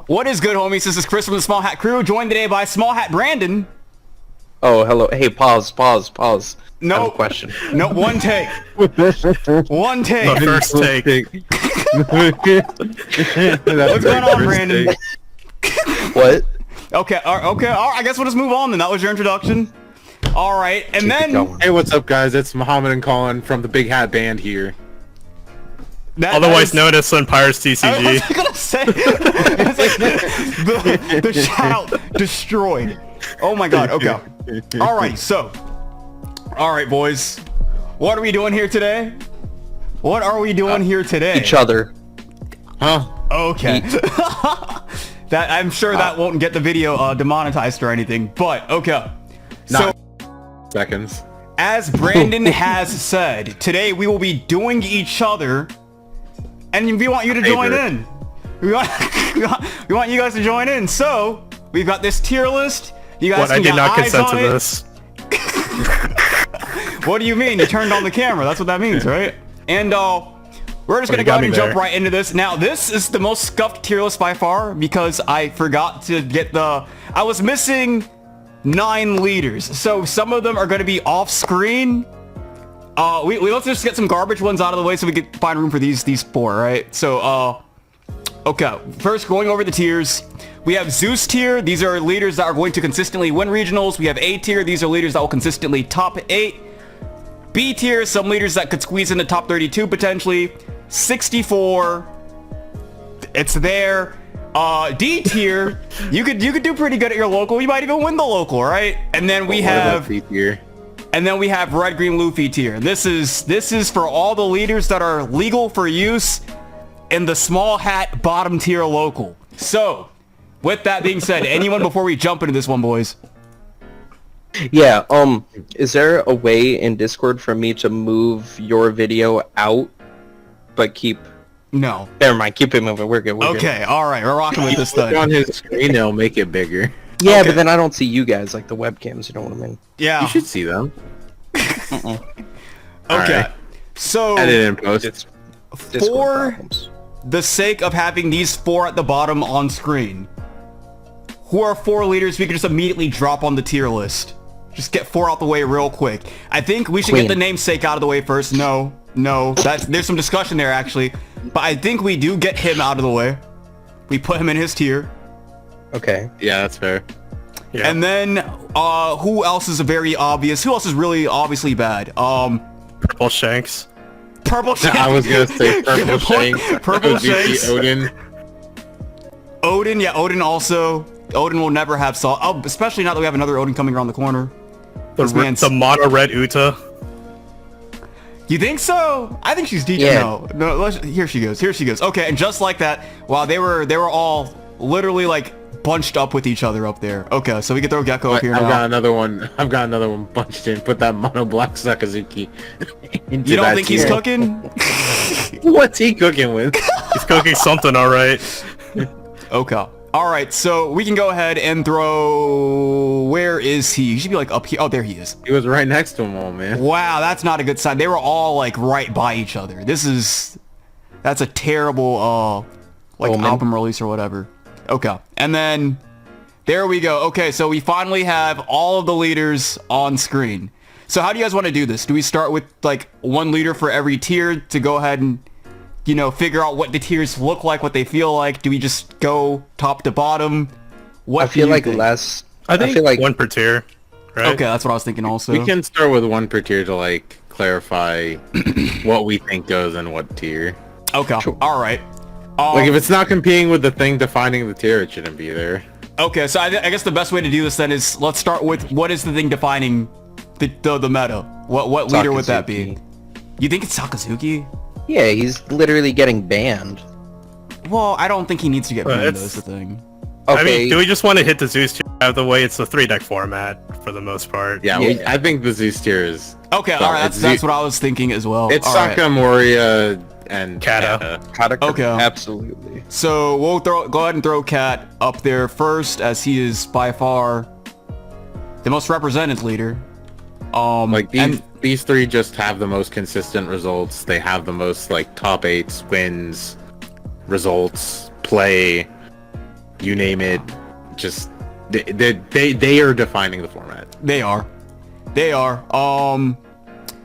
What is good, homies? This is Chris from the Small Hat Crew, joined today by Small Hat Brandon. Oh, hello. Hey, pause. No. I have a question. No, one take. One take. The first take. What's going on, Brandon? What? Okay, all right, I guess we'll just move on then. That was your introduction. All right, and then... Hey, what's up, guys? It's Muhammad and Colin from the Big Hat Band here. Otherwise known as Sun Pirates TCG. I was gonna say, it's like the shout destroyed. Oh my god, okay. Alright, so. Alright, boys. What are we doing here today? What are we doing here today? Each other. Huh? Okay. That I'm sure that won't get the video demonetized or anything, but okay. So, Seconds. as Brandon has said, today we will be doing each other. And we want you to join in. We want you guys to join in. So we've got this tier list. You guys I did not consent to this. What do you mean? You turned on the camera. That's what that means, right? And we're just gonna go ahead and jump right into this. Now, this is the most scuffed tier list by far because I forgot to get the. I was missing 9 leaders, so some of them are going to be off screen. Let's just get some garbage ones out of the way so we can find room for these 4, right? So, okay. First, going over the tiers, we have Zeus tier. These are leaders that are going to consistently win regionals. We have A tier. These are leaders that will consistently top 8. B tier, some leaders that could squeeze in the top 32 potentially. 64. It's there. D tier, you could do pretty good at your local. You might even win the local, right? And then we have C tier. And then we have Red Green Luffy tier. This is for all the leaders that are legal for use in the Small Hat bottom tier local. So, with that being said, anyone before we jump into this one, boys? Yeah, is there a way in Discord for me to move your video out, but keep... No. Never mind, keep it moving. We're good. Okay, alright, we're rocking with this thing. On his screen, it'll make it bigger. Yeah, Okay. but then I don't see you guys, like the webcams, you know what I mean? Yeah. You should see them. Okay. Alright. So, Edit and post. It's for Discord problems. the sake of having these 4 at the bottom on screen, who are 4 leaders we can just immediately drop on the tier list? Just get 4 out the way real quick. I think we should Queen. get the namesake out of the way first. No, there's some discussion there actually, but I think we do get him out of the way. We put him in his tier. Okay. Yeah, that's fair. Yeah. And then who else is very obvious? Who else is really obviously bad? Purple Shanks. Purple Shanks. I was gonna say Purple Shanks. Purple OGC Shanks. Odin. Yeah, Odin also. Odin will never have salt. Oh, especially now that we have another Odin coming around the corner. The mono red Uta. You think so? I think she's decent. Yeah. No. Here she goes. Okay, and just like that, wow, they were all literally like bunched up with each other up there. Okay, so we can throw Gecko up here I've now. got another one bunched in. Put that mono black Sakazuki into You don't that think he's tier. cooking? What's he cooking with? He's cooking something, all right. Okay. All right, so we can go ahead and throw. Where is he? He should be like up here. Oh, there he is. He was right next to him, oh man. Wow, that's not a good sign. They were all like right by each other. That's a terrible like Omen. album release or whatever. Okay, and then there we go. Okay, so we finally have all of the leaders on screen. So how do you guys want to do this? Do we start with like 1 leader for every tier to go ahead and, you know, figure out what the tiers look like, what they feel like? Do we just go top to bottom? What I feel do you like think? less... I think feel like 1 per tier. Right? Okay, that's what I was thinking also. We can start with 1 per tier to like clarify what we think goes in what tier. Okay, Sure. all right. Like if it's not competing with the thing defining the tier, it shouldn't be there. Okay, so I guess the best way to do this then is let's start with what is the thing defining the meta? What leader would that be? Sakazuki. You think it's Sakazuki? Yeah, he's literally getting banned. Well, I don't think he needs to get banned, it's- though, is the thing. Okay. I mean, do we just want to hit the Zeus tier out of the way? It's a 3-deck format for the most part. Yeah, Yeah. I think the Zeus tier is... Okay, So all right, it's that's what I was thinking as well. It's All right. Saka, Moria, and Kata. Okay. Absolutely. So we'll go ahead and throw Cat up there first, as he is by far the most represented leader. Like these 3 just have the most consistent results. They have the most like top 8s, wins, results, play. you name it. Just they are defining the format. They are.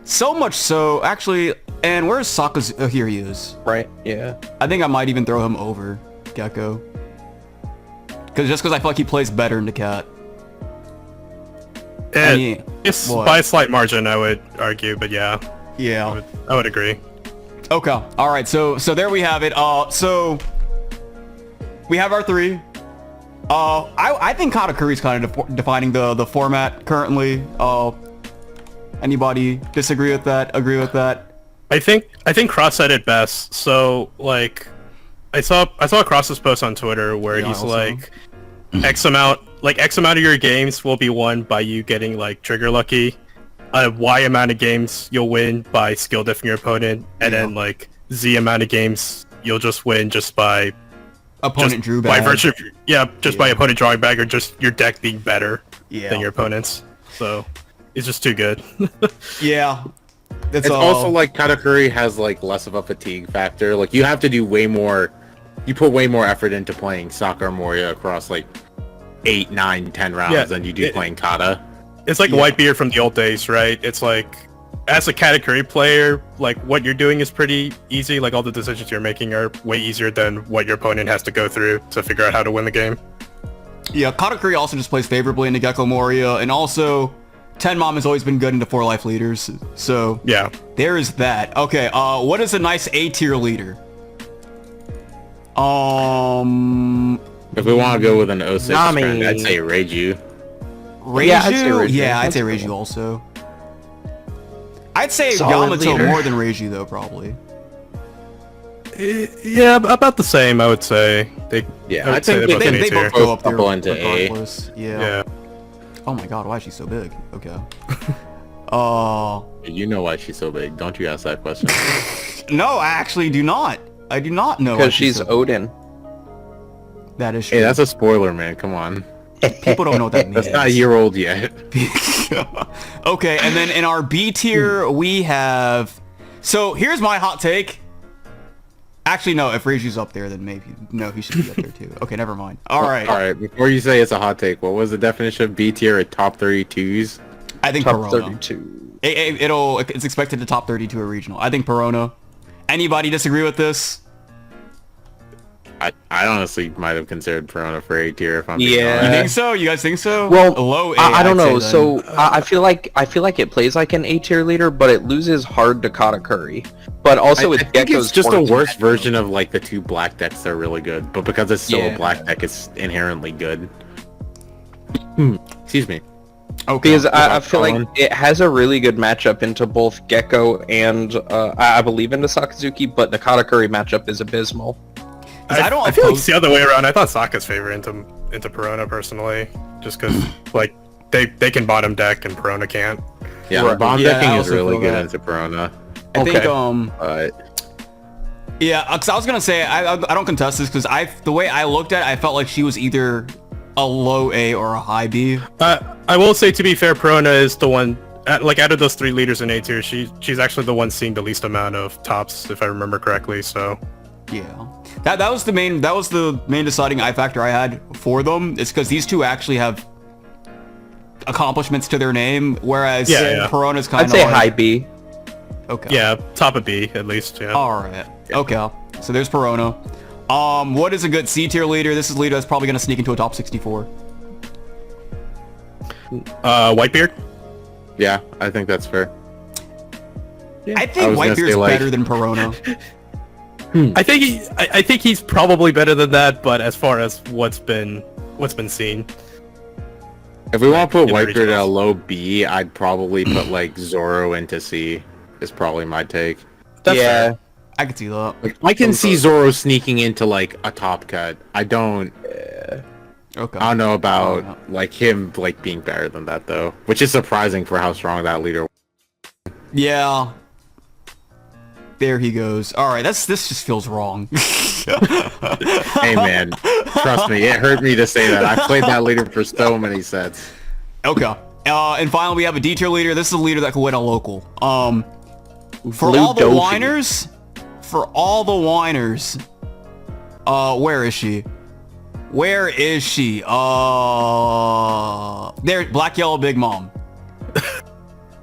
So much so, actually. And where's Sokka's? Oh, here he is. Right. Yeah. I think I might even throw him over Gecko. Just because I feel like he plays better in the cat. It's by a slight margin, I would argue, but yeah. Yeah. I would agree. Okay. All right. So there we have it. So we have our three. I think Katakuri's kind of defining the format currently. Anybody disagree with that? Agree with that? I think Cross said it best. So like, I saw Cross's post on Twitter where he's like, X amount of your games will be won by you getting like trigger lucky. Y amount of games you'll win by skill diffing your opponent, and then like Z amount of games you'll just win just by opponent drew bag. By virtue of, by opponent drawing bag or just your deck being better than your opponent's. So it's just too good. Yeah. It's also like Katakuri has like less of a fatigue factor. Like you have to do way more. You put way more effort into playing Sokka or Moria across like 8, 9, 10 rounds than you do playing Kata. It's like Whitebeard from the old days, right? It's like, as a Katakuri player, like what you're doing is pretty easy. Like all the decisions you're making are way easier than what your opponent has to go through to figure out how to win the game. Yeah, Katakuri also just plays favorably into Gecko Moria, and also Tenmom has always been good into 4 life leaders. So yeah, there is that. Okay, what is a nice A tier leader? If we want to go with an 06 Nami. trend, I'd say Reiju. Reiju? Yeah, I'd say Reiju. Yeah, I'd say Reiju also. I'd say Solid Yamato leader. more than Reiju though, probably. Yeah, about the same, I would say. I think They both go up there couple into A. regardless. Yeah. Oh my god, why is she so big? Okay. You know why she's so big. Don't you ask that question. No, I actually do not. I do not know. Because she's Odin. That is true. Hey, that's a spoiler, man. Come on. People don't know what that means. That's not a year old yet. Okay, and then in our B tier, we have... So, here's my hot take. Actually, no, if Reiju's up there, then maybe... No, he should be up there too. Okay, never mind. Alright. Alright, before you say it's a hot take, what was the definition of B tier at top 32s? I think Top Perona. 32. It's expected to top 32 a regional. I think Perona. Anybody disagree with this? I honestly might have considered Perona for A tier if I'm being You honest. think so? You guys think so? Well, low A, I don't I'd know. say So then. I feel like it plays like an A tier leader, but it loses hard to Katakuri. But also I it's think Gecko's it's just a fortitude. worse version of like the 2 black decks that are really good, but because it's still a Yeah. black deck, it's inherently good. Excuse me. Okay. Because I feel Colin? like it has a really good matchup into both Gecko and I believe into Sakazuki, but the Katakuri matchup is abysmal. I don't I feel like oppose- it's the other way around. I thought Sokka's favor into Perona personally, just because like they can bottom deck and Perona can't. Yeah, Right. bomb Yeah, I decking is also really feel good that. into Perona. I think, But yeah, because I was gonna say I don't contest this because the way I looked at it, I felt like she was either a low A or a high B. I will say, to be fair, Perona is the one. Like out of those 3 leaders in A tier, she's actually the one seeing the least amount of tops, if I remember correctly. So Yeah, that was the main deciding I factor I had for them. It's because these two actually have accomplishments to their name, whereas Perona's kind I'd of say like, high B. Okay. yeah, top of B at least. Yeah. All right. Okay. So there's Perona. What is a good C tier leader? This is a leader that's probably gonna sneak into a top 64. Whitebeard. yeah, I think that's fair. I I think was gonna Whitebeard's say, like- better than Perona. I think he's probably better than that, but as far as what's been seen, If we want to put in the Whitebeard at a regionals. low B, I'd probably put like Zoro into C. Is probably my take. that's yeah. fair. I could see that. Like, I can see Zoro sneaking into like a top cut. I don't Okay. know about like him like being better than that though, which is surprising for how strong that leader was. Yeah. There he goes. All right, this just feels wrong. Hey man, trust me, it hurt me to say that. I played that leader for so many sets. Okay. And finally, we have a D tier leader. This is a leader that could win a local. For Blue all the Dofi. whiners, where is she? Where is she? There, Black Yellow Big Mom.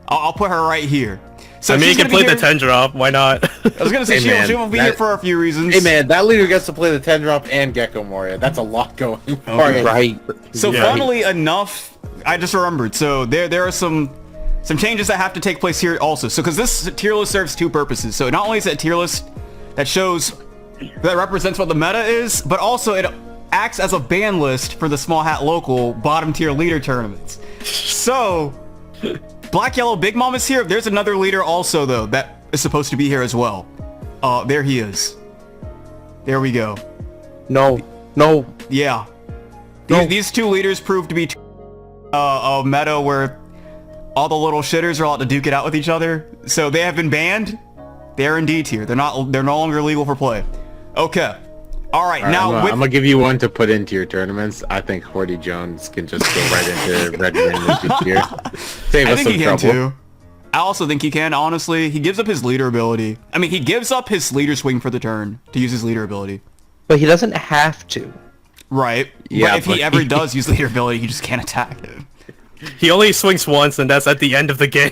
I'll put her right here. So I mean, you she's can gonna play be the here- 10 drop. Why not? I was gonna say Hey, man, she will be here for a few reasons. Hey man, that leader gets to play the 10 drop and Gecko Moria. That's a lot going on. Okay. Right. So Yeah. funnily enough, I just remembered. So there are some changes that have to take place here also. So because this tier list serves two purposes. So not only is it a tier list that shows that represents what the meta is, but also it acts as a ban list for the Small Hat Local bottom tier leader tournaments. So Black Yellow Big Mom is here. There's another leader also though that is supposed to be here as well. There he is. There we go. No. Yeah. No. These two leaders prove to be a meta where all the little shitters are allowed to duke it out with each other. So they have been banned. They're in D tier. They're no longer legal for play. Okay. All right. Now I'm gonna give you one to put into your tournaments. I think Horty Jones can just go right into Red Green this year. Save I us think he some can trouble. too. I also think he can, honestly. He gives up his leader ability. I mean, he gives up his leader swing for the turn to use his leader ability. But he doesn't have to. Right. Yeah, but if he but ever does use leader ability, he just can't attack it. He only swings once, and that's at the end of the game.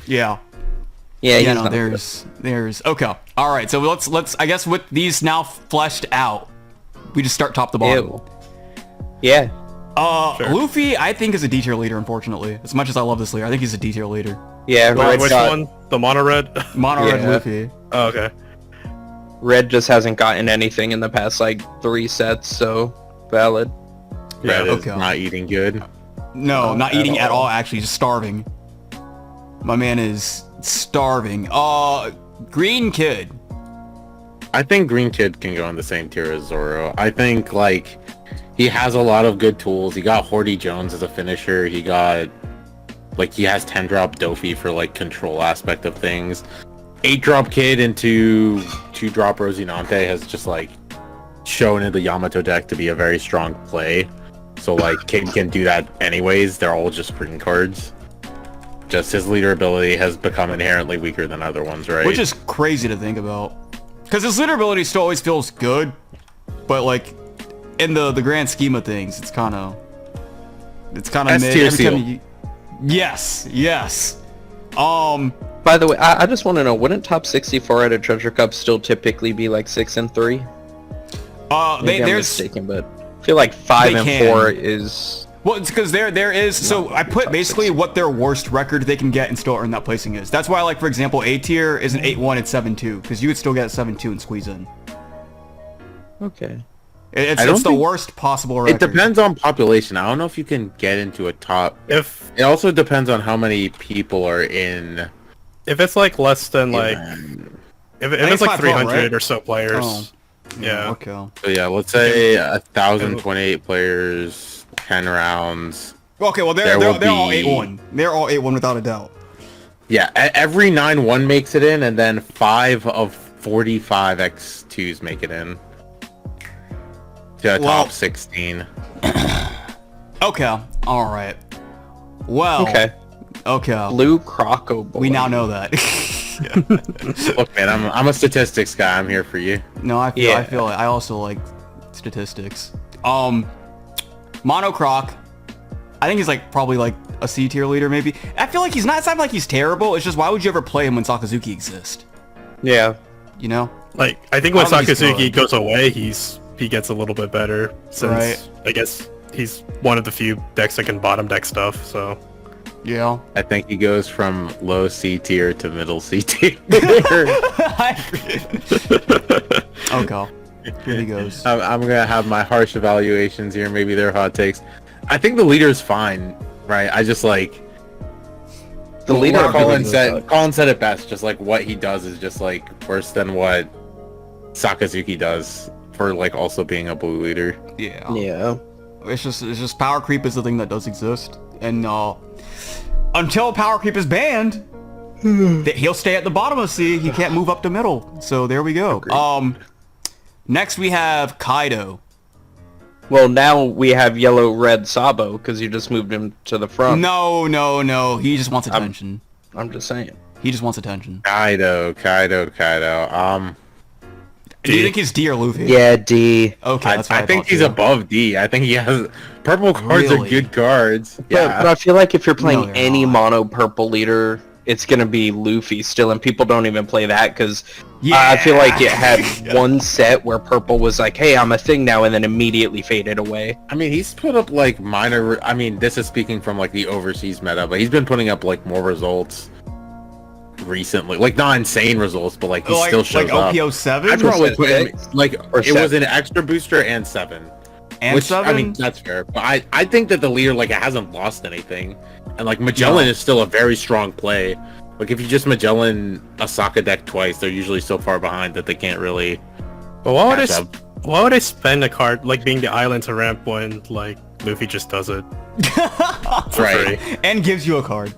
Yeah. Yeah, he's Yeah, no, not there's okay. All right, so let's I guess with these now fleshed out, we just start top to bottom. Ew. Yeah. Luffy, I think is a D tier leader. Unfortunately, as much as I love this leader, I think he's a D tier leader. Yeah, Which one? The mono red? Mono red Yeah. Luffy. Oh, okay. Red just hasn't gotten anything in the past like 3 sets, so valid. Red is okay. not eating good. No, not at eating at all. all. Actually, just starving. My man is starving. Green Kid. I think Green Kid can go in the same tier as Zoro. I think like he has a lot of good tools. He got Horty Jones as a finisher. He got like he has 10 drop Dofi for like control aspect of things. 8 drop Kid into 2 drop Rosinante has just like shown in the Yamato deck to be a very strong play. So like Kid can do that anyways. They're all just green cards. Just his leader ability has become inherently weaker than other ones, right? Which is crazy to think about. Because his leader ability still always feels good, but like in the grand scheme of things, it's kind of mid. S-tier Every time seal. Yes. By the way, I just want to know, wouldn't top 64 at a Treasure Cup still typically be like 6 and 3? Maybe I'm there's mistaken, but I feel like 5 They and can. 4 is... well, it's because there is. So I put top basically 60. what their worst record they can get and still earn that placing is. That's why, like for example, A tier is an 8-1 and 7-2 because you would still get 7-2 and squeeze in. Okay. It's I don't the think- worst possible record. It depends on population. I don't know if you can get into a top. If It also depends on how many people are in. it's like less than like if think it's like it's 512, 300 right? or so players, Oh. yeah. Okay. So yeah, let's say 1,028 players, 10 rounds. Okay. Well, There they're will all be- 8-1. They're all 8-1 without a doubt. Yeah, every 9-1 makes it in, and then 5 of 45 X2s make it in. To the Well- top 16. Okay. All right. Well. Okay. Okay. Blue Croco Boy. We now know that. Look, man, I'm a statistics guy. I'm here for you. No, I Yeah. feel I also like statistics. Monocroc, I think he's like probably like a C tier leader maybe. I feel like he's not. It's not like he's terrible. It's just why would you ever play him when Sakazuki exists? Yeah. You know? Like I think when I don't think he's Sakazuki good. goes away, he gets a little bit better since Right. I guess he's one of the few decks that can bottom deck stuff. So Yeah. I think he goes from low C tier to middle C tier. Okay. Here he goes. I'm gonna have my harsh evaluations here. Maybe they're hot takes. I think the leader's fine, right? I just like The leader Colin ability said. sucks. Colin said it best. Just like what he does is just like worse than what Sakazuki does for like also being a blue leader. Yeah. Yeah. It's just power creep is the thing that does exist, and until power creep is banned, he'll stay at the bottom of C. He can't move up to middle. So there we go. Agreed. Next we have Kaido. Well, now we have yellow-red Sabo because you just moved him to the front. No. He just wants attention. I'm just saying. He just wants attention. Kaido. Do you think he's D or Luffy? Yeah, D. Okay, that's what I think thought, he's too. above D. I think he has purple cards Really? are good cards. But I feel like if you're playing they're any not. mono purple leader, it's gonna be Luffy still, and people don't even play that because Yeah. I feel like it had one set where purple was like, "Hey, I'm a thing now," and then immediately faded away. I mean, he's put up like minor. I mean, this is speaking from like the overseas meta, but he's been putting up like more results recently. Like not insane results, but like he still shows like up. OP07 I'd probably put him Six? like Or it was seven? an extra booster and 7. and Which 7. I mean, that's fair. But I think that the leader like it hasn't lost anything, and like Magellan is still a very strong play. Like if you just Magellan a Sokka deck twice, they're usually so far behind that they can't really. But why would catch I? up. Why would I spend a card like being the island to ramp when like Luffy just does it? For Right. free? And gives you a card.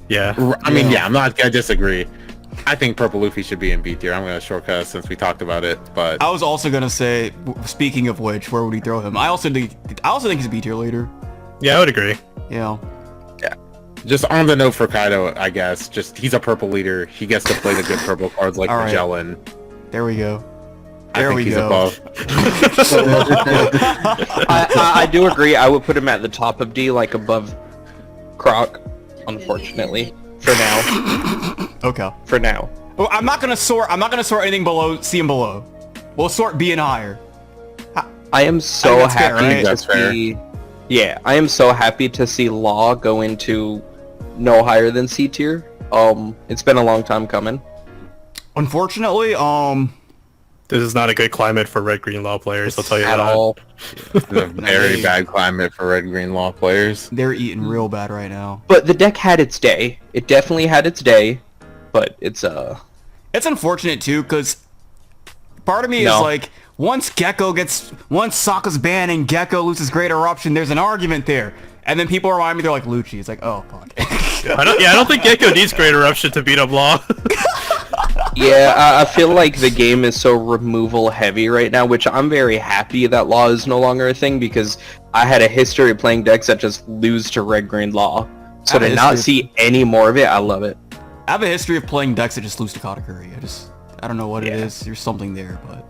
Yeah. I mean, yeah, I disagree. I think Purple Luffy should be in B tier. I'm gonna shortcut since we talked about it, but I was also gonna say, speaking of which, where would he throw him? I also think he's a B tier leader. Yeah, I would agree. Yeah. just on the note for Kaido, I guess, just he's a purple leader. He gets to play the good purple cards like All right. Magellan. There we go. I There think we he's go. above. I do agree. I would put him at the top of D, like above Croc, unfortunately. For now. Okay. For now. Well, I'm not gonna sort anything below C and below. We'll sort B and higher. I am so that's fair, happy right? to That's fair. see. Yeah, I am so happy to see Law go into no higher than C tier. It's been a long time coming. Unfortunately, This is not a good climate for red green law players. I'll tell you At that. all. It's a very bad climate for red green law players. they're eating real bad right now. But the deck had its day. It definitely had its day. But it's It's unfortunate too, because part of me is No. like, once Sokka's banned and Gecko loses Great Eruption, there's an argument there. And then people remind me, they're like, Lucci. It's like, oh, fuck. I don't think Gecko needs Great Eruption to beat up Law. yeah. I feel like the game is so removal heavy right now, which I'm very happy that Law is no longer a thing because I had a history of playing decks that just lose to red green Law. So I have to a not history see any more of it, I love it. I have a history of playing decks that just lose to Katakuri. I don't know what it is. There's something there, but...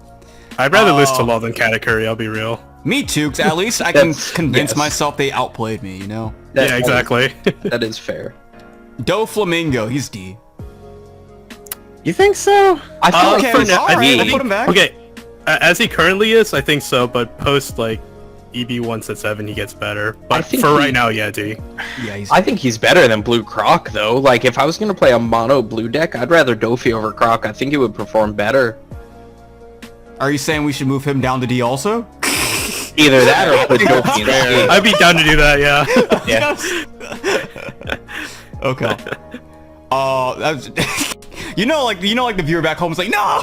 I'd rather lose to Law than Katakuri, I'll be real. Me too, because at least I can That's- convince yes. myself they outplayed me, you know? That- Yeah, exactly. That is fair. Doflamingo, he's D. You think so? I feel Okay, like for now, alright, we'll put him back. Okay, as he currently is, I think so, but post like EB 1/7, he gets better. I But think for he- right now, yeah, D. Yeah, he's... I think he's better than Blue Croc though. Like if I was gonna play a mono blue deck, I'd rather Dofi over Croc. I think he would perform better. Are you saying we should move him down to D also? Either that or put Dofi in fair. the I'd be down to do that, yeah. Yeah. Okay. That's... you know, like the viewer back home is like, no.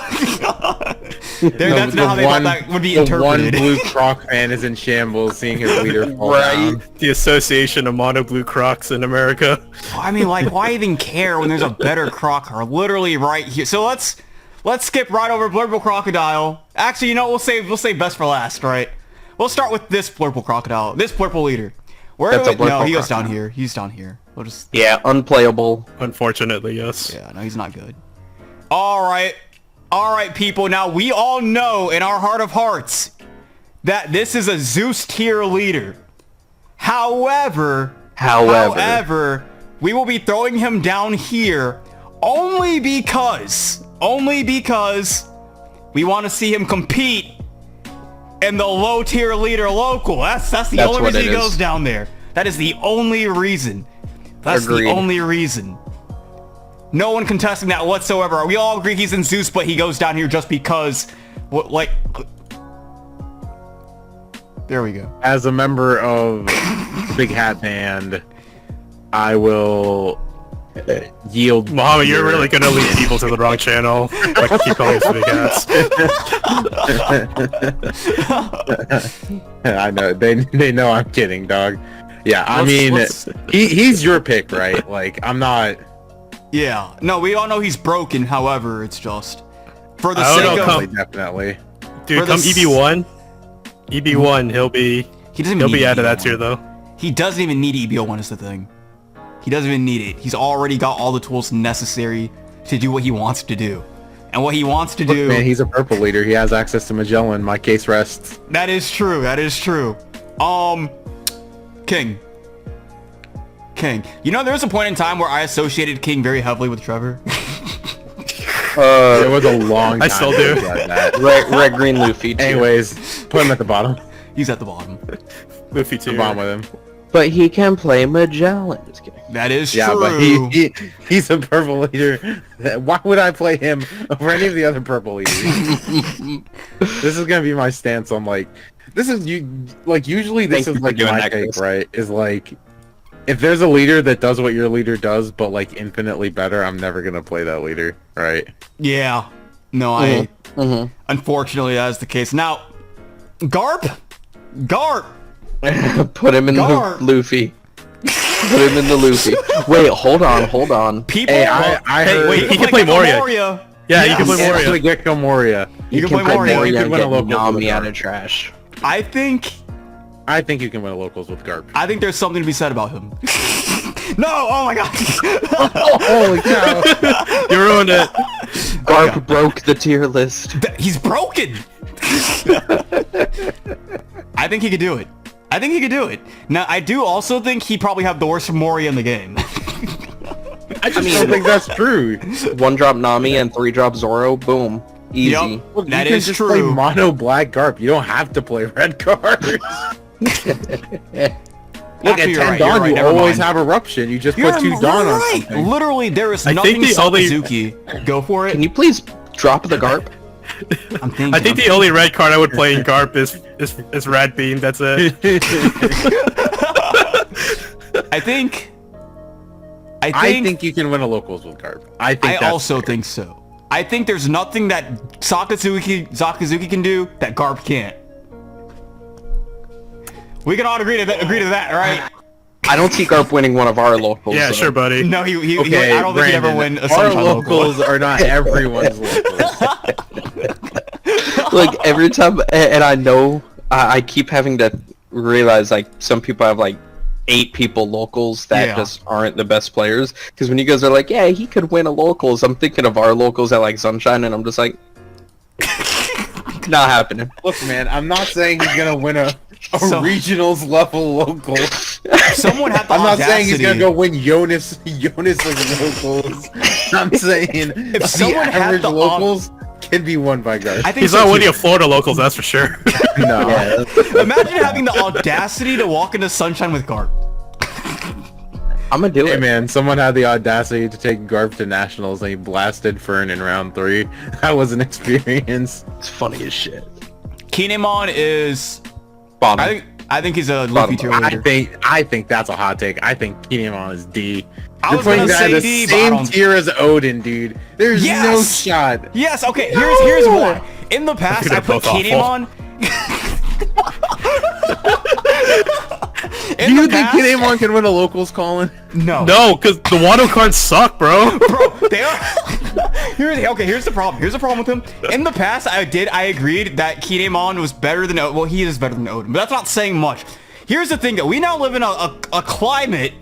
That's not how they thought that would be The one interpreted. blue Croc fan is in shambles seeing his leader fall Right. down. The Association of Mono Blue Crocs in America. I mean, like, why even care when there's a better croc card literally right here? So let's skip right over Blurple Crocodile. Actually, you know, we'll save best for last, right? We'll start with this Blurple Crocodile, this Blurple leader. Where That's a no, Blurple he goes down Crocodile. here. He's down here. We'll just Yeah, unplayable. Unfortunately, yes. yeah, no, he's not good. All right, people. Now we all know in our heart of hearts that this is a Zeus tier leader. However, we will be throwing him down here only because we want to see him compete in the low tier leader local. That's the only what reason it he is. goes down there. That is the only reason. That's Agreed. the only reason. No one contesting that whatsoever. We all agree he's in Zeus, but he goes down here just because, like... There we go. As a member of Big Hat Band, I will yield. Muhammad, you're here. really gonna lead people to the wrong channel. Like, keep calling us big ass. I know they know I'm kidding, dog. Yeah, I mean, let's- he's your pick, right? Like, I'm not. Yeah. No, we all know he's broken. However, it's just... For the I don't sake know, of... come- Definitely. Dude, For come the s- EB1. EB1, he'll be He'll be out of that EB1. tier though. He doesn't even need EBO1 is the thing. He doesn't even need it. He's already got all the tools necessary to do what he wants to do. and what he wants to Look, do. man, he's a purple leader. He has access to Magellan. My case rests. That is true. That is true. King. You know, there was a point in time where I associated King very heavily with Trevor. It was a long time. I still do. That. Red, green, Luffy. Too. Anyways, put him at the bottom. He's at the bottom. Luffy The too. bottom with him. But he can play Magellan. Just kidding. That is Yeah, true. but he's a purple leader. Why would I play him over any of the other purple leaders? This is gonna be my stance on like this is usually this Thank is you for like doing my that, take, Chris. right? Is like if there's a leader that does what your leader does, but like infinitely better, I'm never gonna play that leader, right? Yeah. No, unfortunately, that is the case. Now, Garp. Put him in Gar. the Luffy. Put him in the Luffy. Wait, hold on. People. Hey, I Hey, heard wait, he can play Moria. Moria. Yeah, you can play Yes. Moria. Get Moria. You can play Moria. You and can win a get local Nami with out Garp. of trash. I think you can win a locals with Garp. there's something to be said about him. No! Oh my god! Holy cow! You ruined it. Garp broke the tier list. He's broken! I think he could do it. Now, I do also think he probably have the worst Moria in the game. I don't think that's true. 1-drop Nami and 3-drop Zoro. Boom. Easy. Yup. Look, That you can is just true. play mono black Garp. You don't have to play red Garp. Look, Actually, at you're 10 right, Dawn, you never always mind. have Eruption. You just You're put 2 Dawn on right. something. Literally, there is I think nothing the only- Sakazuki. Go for it. Can you please drop the Garp? I'm thinking. I think the only red card I would play in Garp is Rad Beam. That's it. I think you can win a locals with Garp. I think I that's also fair. think so. I think there's nothing that Sakazuki can do that Garp can't. We can all agree to that, right? I don't see Garp winning one of our locals. Yeah, though. sure, buddy. No, he Okay, I don't think he'd ever Brandon, win a our Sunshine local. locals are not everyone's locals. Like every time, and I know I keep having to realize like some people have like 8 people locals that Yeah. just aren't the best players. Because when you guys are like, yeah, he could win a locals, I'm thinking of our locals at like Sunshine, and I'm just like, not happening. Look, man, I'm not saying he's gonna win a regionals level local. Someone had the I'm not audacity. saying he's gonna go win Jonas as locals. I'm saying If the someone had average the locals can be won by Garp. I think He's so not too. winning a Florida locals, that's for sure. No. Imagine having the audacity to walk into Sunshine with Garp. I'm gonna do Hey it. man, someone had the audacity to take Garp to nationals and he blasted Fern in round 3. That was an experience. It's funny as shit. Kinemon is. Bottom. I think he's a Luffy tier leader. I think that's a hot take. I think Kinemon is D. I You're was putting gonna that say in the D, but I same don't- tier as Odin, dude. There's Yes! no shot. Yes. Okay. Here's why. In the past, They're I put both awful. Kinemon. Do you think Kinemon can win a locals, Colin? No. No, because the Wano cards suck, bro. Bro, they are. Here's the problem. Here's the problem with him. In the past, I agreed that Kinemon was better than Odin. Well, he is better than Odin, but that's not saying much. Here's the thing, that we now live in a climate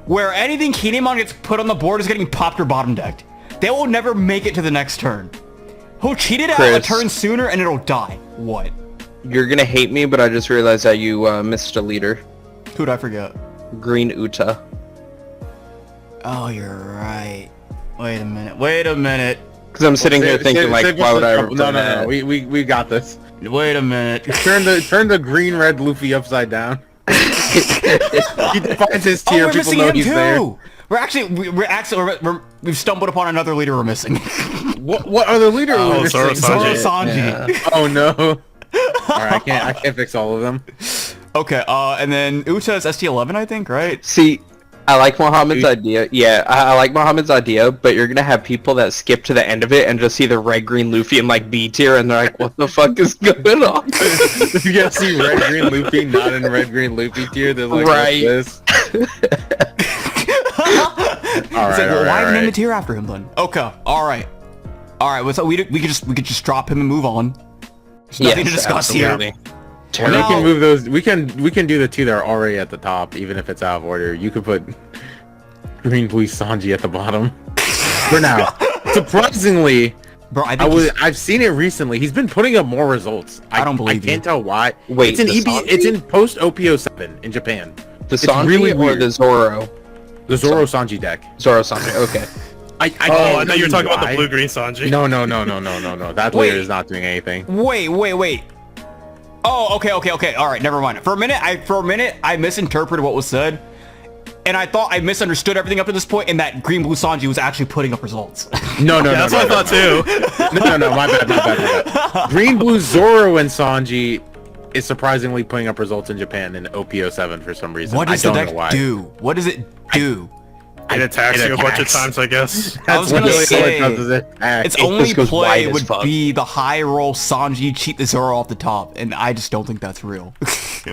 where anything Kinemon gets put on the board is getting popped or bottom decked. They will never make it to the next turn. He'll cheat it out a Chris. turn sooner and it'll die. What? You're gonna hate me, but I just realized that you missed a leader. Who'd I forget? Green Uta. Oh, you're right. Wait a minute. Because I'm sitting here thinking like, why would I? No. We got this. Wait a minute. Turn the green red Luffy upside down. He defines his Oh, tier. we're People missing know him he's too. there. We've stumbled upon another leader we're missing. What other leader? Oh, are we missing? Zoro Sanji. Zoro Sanji. Yeah. Oh no. Alright, I can't fix all of them. Okay, and then Uta is ST11, I think, right? See, I like Mohammed's idea. Yeah, I like Mohammed's idea, but you're gonna have people that skip to the end of it and just see the red, green Luffy in like B tier, and they're like, "What the fuck is going on?" You gotta see red green Luffy not in red green Luffy tier. They're like, Right. what's this? It's like, well, why name the Alright. tier after him then? Okay, alright. Alright, well, so we could just drop him and move on. There's nothing to discuss here. We Now- can move those. We can do the two that are already at the top, even if it's out of order. You could put green blue Sanji at the bottom for now. Surprisingly, Bro, I've seen it recently. He's been putting up more results. I don't believe I can't tell why. Wait, it's in EB. Sanji? It's in post OP07 in Japan. The Sanji really or weird. the Zoro? The Zoro Sanji deck. Zoro Sanji. Okay. I I thought you were talking about the blue-green Sanji. No. That Wait. layer is not doing anything. Wait. Oh, okay. All right, never mind. For a minute, I misinterpreted what was said, and I thought I misunderstood everything up to this point, and that green blue Sanji was actually putting up results. No, That's what I thought too. No, my bad. Green blue Zoro and Sanji is surprisingly putting up results in Japan in OP07 for some reason. What does I the don't deck know why. do? What does it do? It attacks It you a bunch of attacks. times, I guess. I was gonna literally all it say, does is attack. its It only just goes play wide as would fuck. be the high roll Sanji cheat the Zoro off the top, and I just don't think that's real.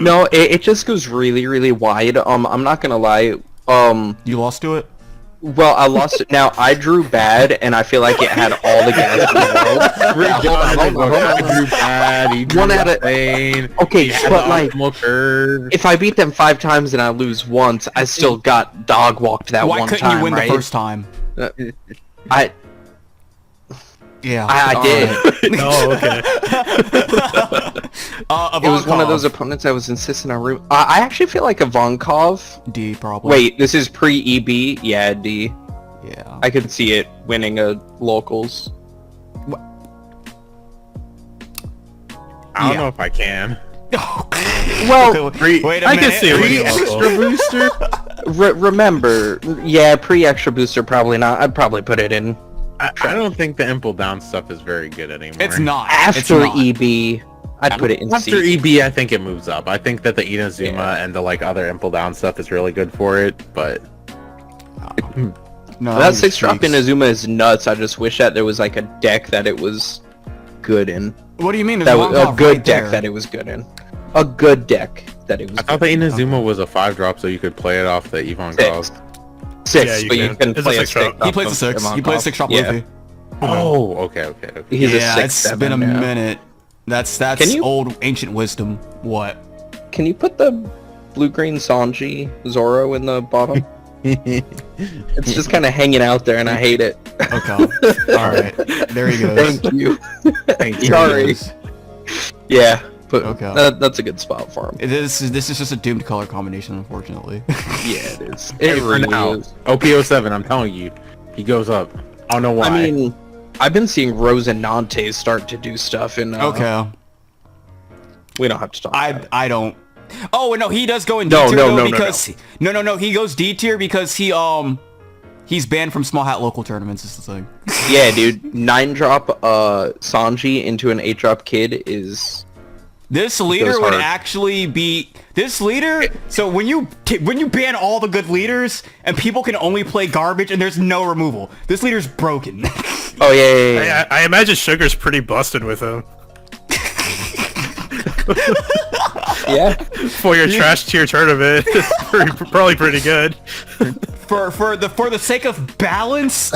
No, it just goes really, really wide. I'm not gonna lie. You lost to it? Well, I lost it. Now, I drew bad, and I feel like it had all the gas in the world. I drew bad. He drew One out of- insane. Okay, He had but, the like, optimal curve. If I beat them 5 times and I lose once, I still got dog walked that Why one couldn't time, you win right? the first time? I Yeah. did. Oh, okay. It was one of those opponents I was insisting on. I actually feel like Ivankov. D probably. Wait, this is pre-EB? Yeah, D. Yeah. I could see it winning a locals. I don't Yeah. know if I can. Well, Wait a I minute. can see it winning a Extra local. booster. remember, yeah, pre-extra booster probably not. I'd probably put it in I don't think the Impel Down stuff is very good anymore. It's not. It's after not. EB. I'd put it in After C. EB, I think it moves up. I think that the Inazuma Yeah. and the other Impel Down stuff is really good for it, but No, That was 6-drop cheeks. Inazuma is nuts. I just wish that there was like a deck that it was good in. What do you mean? There's That was a Ivankov good right deck there. that it was good in. A good deck that it was. I thought the Inazuma was a 5-drop, so you could play it off the Ivankov. Six, Yeah, you but you can. can It's a play a 6-drop. 6. He plays a 6. He plays 6-drop Yeah. Luffy. Oh, okay. He's Yeah, a it's 6/7 been a now. minute. That's Can you- old ancient wisdom. What? Can you put the blue-green Sanji Zoro in the bottom? It's just kind of hanging out there, and I hate it. Okay. All right. There he goes. Thank you. Thank you. Sorry. There he goes. Yeah, but Okay. that's a good spot for him. This is just a doomed color combination, unfortunately. Yeah, it is. Hey, It for really now, is. OP07, I'm telling you, he goes up. I don't know why. I mean, I've been seeing Rose and Nantes start to do stuff, and Okay. we don't have to talk. about it. I don't. Oh no, he does go in D No, tier no, though, no, no, because no, he goes D tier because he's banned from small hat local tournaments. Is the thing. Yeah, dude, 9-drop Sanji into an 8-drop kid is. This leader goes would hard. actually be this leader. So when you ban all the good leaders and people can only play garbage and there's no removal, this leader's broken. Oh yeah. I imagine Sugar's pretty busted with him. Yeah. For your trash tier tournament, probably pretty good. for the sake of balance,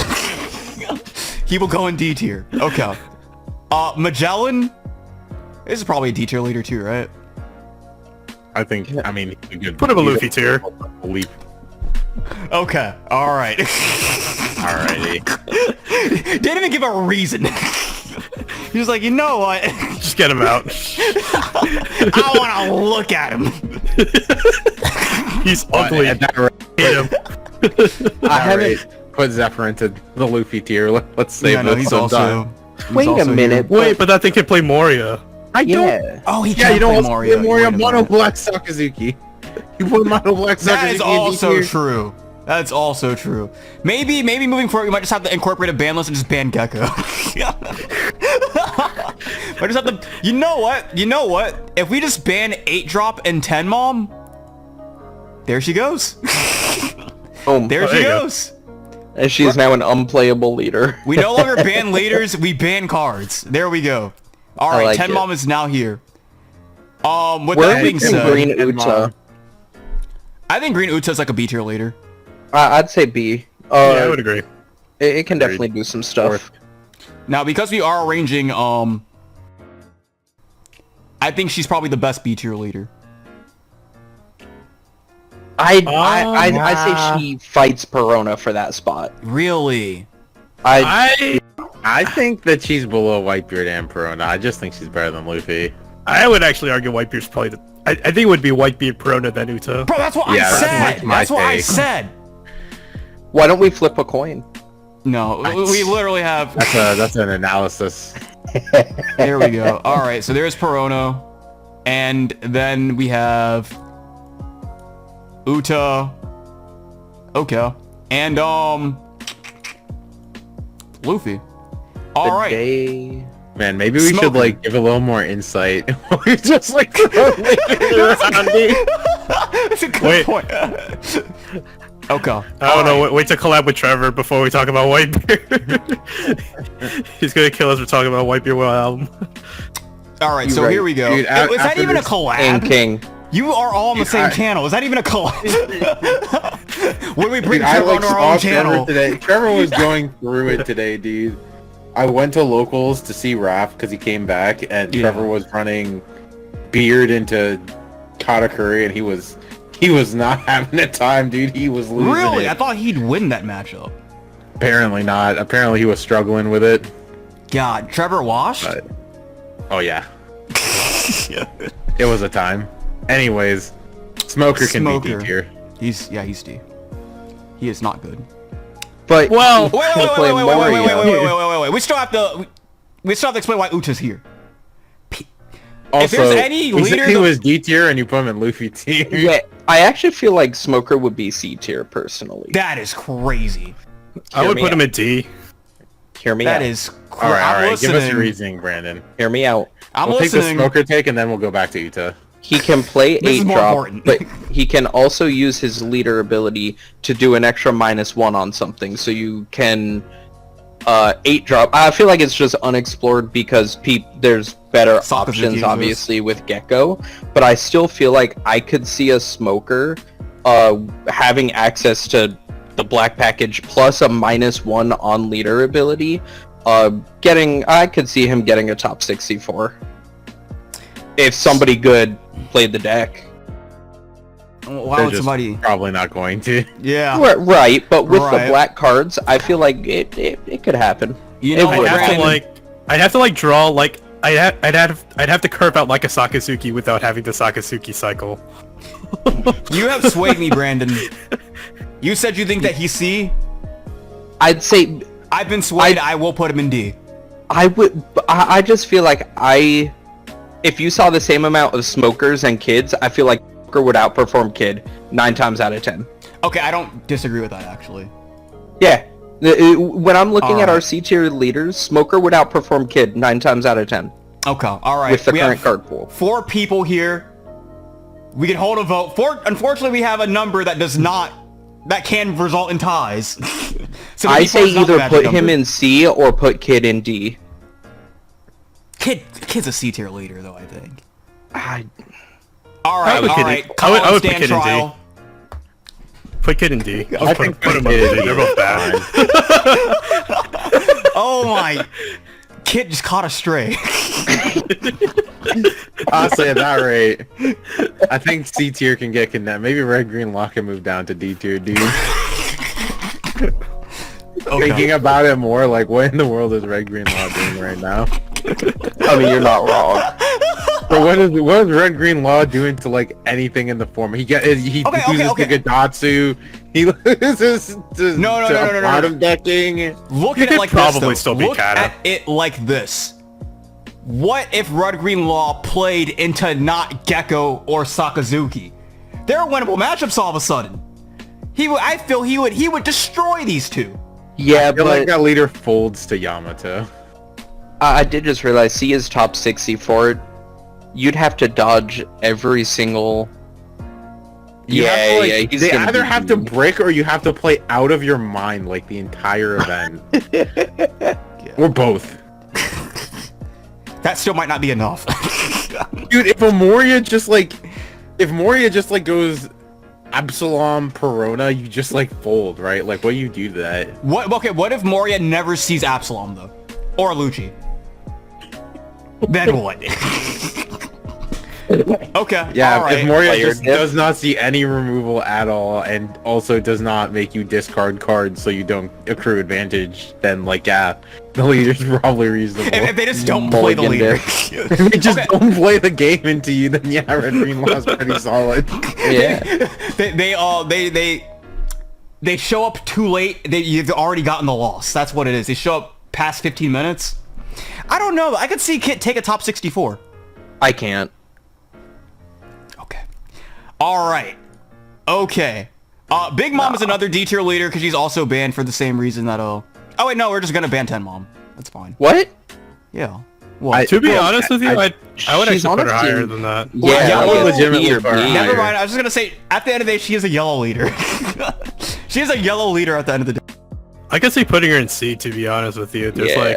he will go in D tier. Okay. Magellan. This is probably a D tier leader too, right? I think, I mean, he could Put him a Luffy tier. Leap. Okay. All right. Alrighty. Didn't even give a reason. He was like, you know what? Just get him out. I want to look at him. He's ugly. At that rate, Hate him. I haven't. put Zephyr into the Luffy tier. Let's save Yeah, no, this he's some also. time. he's Wait a also minute. here. Wait, but that thing can play Moria. I don't. Yeah. Oh, he Yeah, can you don't play also Mario. play Moria Wait a Mono minute. Black Sakazuki. You put Mono Black Sakazuki That is in also D tier. true. That's also true. Maybe moving forward, we might just have to incorporate a ban list and just ban Gecko. Might just have to. You know what? If we just ban 8-drop and 10 Mom, there she goes. Boom. There she you go. goes. And she is now an unplayable leader. We no longer ban leaders. We ban cards. There we go. All I right, like 10 it. Mom is now here. With Where that being is said, Green Uta? I think Green Uta's like a B tier leader. I'd say B. Yeah, I would agree. It can definitely do some stuff. Now, because we are arranging, I think she's probably the best B tier leader. I'd say she fights Perona for that spot. Really? I I think that she's below Whitebeard and Perona. I just think she's better than Luffy. I would actually argue Whitebeard's probably the... I think it would be Whitebeard, Perona, then Uta. Bro, that's what I said. That's what I said. Why don't we flip a coin? No, we literally have... That's an analysis. There we go. All right, so there's Perona, and then we have Uta. Okay, and Luffy. All right. Man, maybe we should like give a little more insight. We just like That's a good point. Okay. I don't know. Wait to collab with Trevor before we talk about Whitebeard. He's gonna kill us for talking about Whitebeard World album. All right, so here we go. Dude, is that even a collab? King. You are all on the same channel. Is that even a collab? When we bring Trevor on our own channel? Trevor was going through it today, dude. I went to locals to see Raph because he came back, and Trevor was running Beard into Katakuri, and he was not having a time, dude. He was losing Really? it. I thought he'd win that matchup. Apparently not. Apparently he was struggling with it. God, Trevor washed? But, oh yeah. It was a time. Anyways, Smoker can be D tier. He's D. He is not good. But well, wait. We still have to explain why Uta's here. Also, if there's any leader, he was D tier and you put him in Luffy tier. Yeah, I actually feel like Smoker would be C tier personally. That is crazy. I would put him in D. Hear me out. That is crazy. All right. Give us your reasoning, Brandon. Hear me out. We'll take the Smoker take and then we'll go back to Uta. He can play 8-drop, but he can also use his leader ability to do an extra -1 on something. So you can 8-drop. I feel like it's just unexplored because there's better options, obviously, with Gecko. But I still feel like I could see a Smoker having access to the Black Package plus a -1 on leader ability. I could see him getting a top 64. If somebody good played the deck. Why would somebody? Probably not going to. Yeah. Right, but with the black cards, I feel like it could happen. You know, I'd have to draw like I'd have to curve out like a Sakazuki without having the Sakazuki cycle. You have swayed me, Brandon. You said you think that he's C. I'd say I've been swayed. I will put him in D. I just feel like if you saw the same amount of smokers and kids, I feel like Smoker would outperform Kid 9 times out of 10. Okay, I don't disagree with that actually. Yeah, when I'm looking at our C tier leaders, Smoker would outperform Kid 9 times out of 10. Okay, all right. With the current card pool. 4 people here. We can hold a vote. Unfortunately, we have a number that can result in ties. So I say either put him in C or put Kid in D. Kid's a C tier leader, though. I think. All right. I would put Kid in D. Put Kid in D. I think put him in D. They're both bad. Oh my! Kid just caught a stray. Honestly, at that rate, I think C tier can get condemned. Maybe Red Green Law can move down to D tier, dude. Thinking about it more, like, what in the world is Red Green Law doing right now? I mean, you're not wrong. But what is Red Green Law doing to like anything in the form? He loses to Gadatsu. He loses to bottom decking. Look at it like this. Look at it like this. What if Red Green Law played into not Gecko or Sakazuki? They're winnable matchups all of a sudden. I feel he would destroy these two. Yeah, I feel like that leader folds to Yamato. I did just realize C is top 64. You'd have to dodge every single... They either have to break or you have to play out of your mind like the entire event. Or both. That still might not be enough. Dude, if Moria just goes Absalom Perona, you just like fold, right? Like, what do you do to that? What if Moria never sees Absalom though? Or Lucci? Then what? Okay. Yeah, all right. if Moria Player just dip. does not see any removal at all, and also does not make you discard cards so you don't accrue advantage, then like yeah, the leader's probably reasonable. If they just don't play the Mulligan leader. If they just don't play the game into you, then yeah, Red Green Law's pretty solid. Yeah. They show up too late. You've already gotten the loss. That's what it is. They show up past 15 minutes. I don't know. I could see Kit take a top 64. I can't. Okay. All right. Okay. Big Mom is another D tier leader because she's also banned for the same reason that Oh wait, no, we're just gonna ban 10 Mom. That's fine. What? Yeah. What? To be honest with you, I would she's actually put her honestly- higher than that. Yeah, yeah, I well, would legitimately legitimately for her. Never mind. I was just gonna say at the end of the day, she is a yellow leader. She is a yellow leader at the end of the day. I could see putting her in C, to be honest with you. There's like,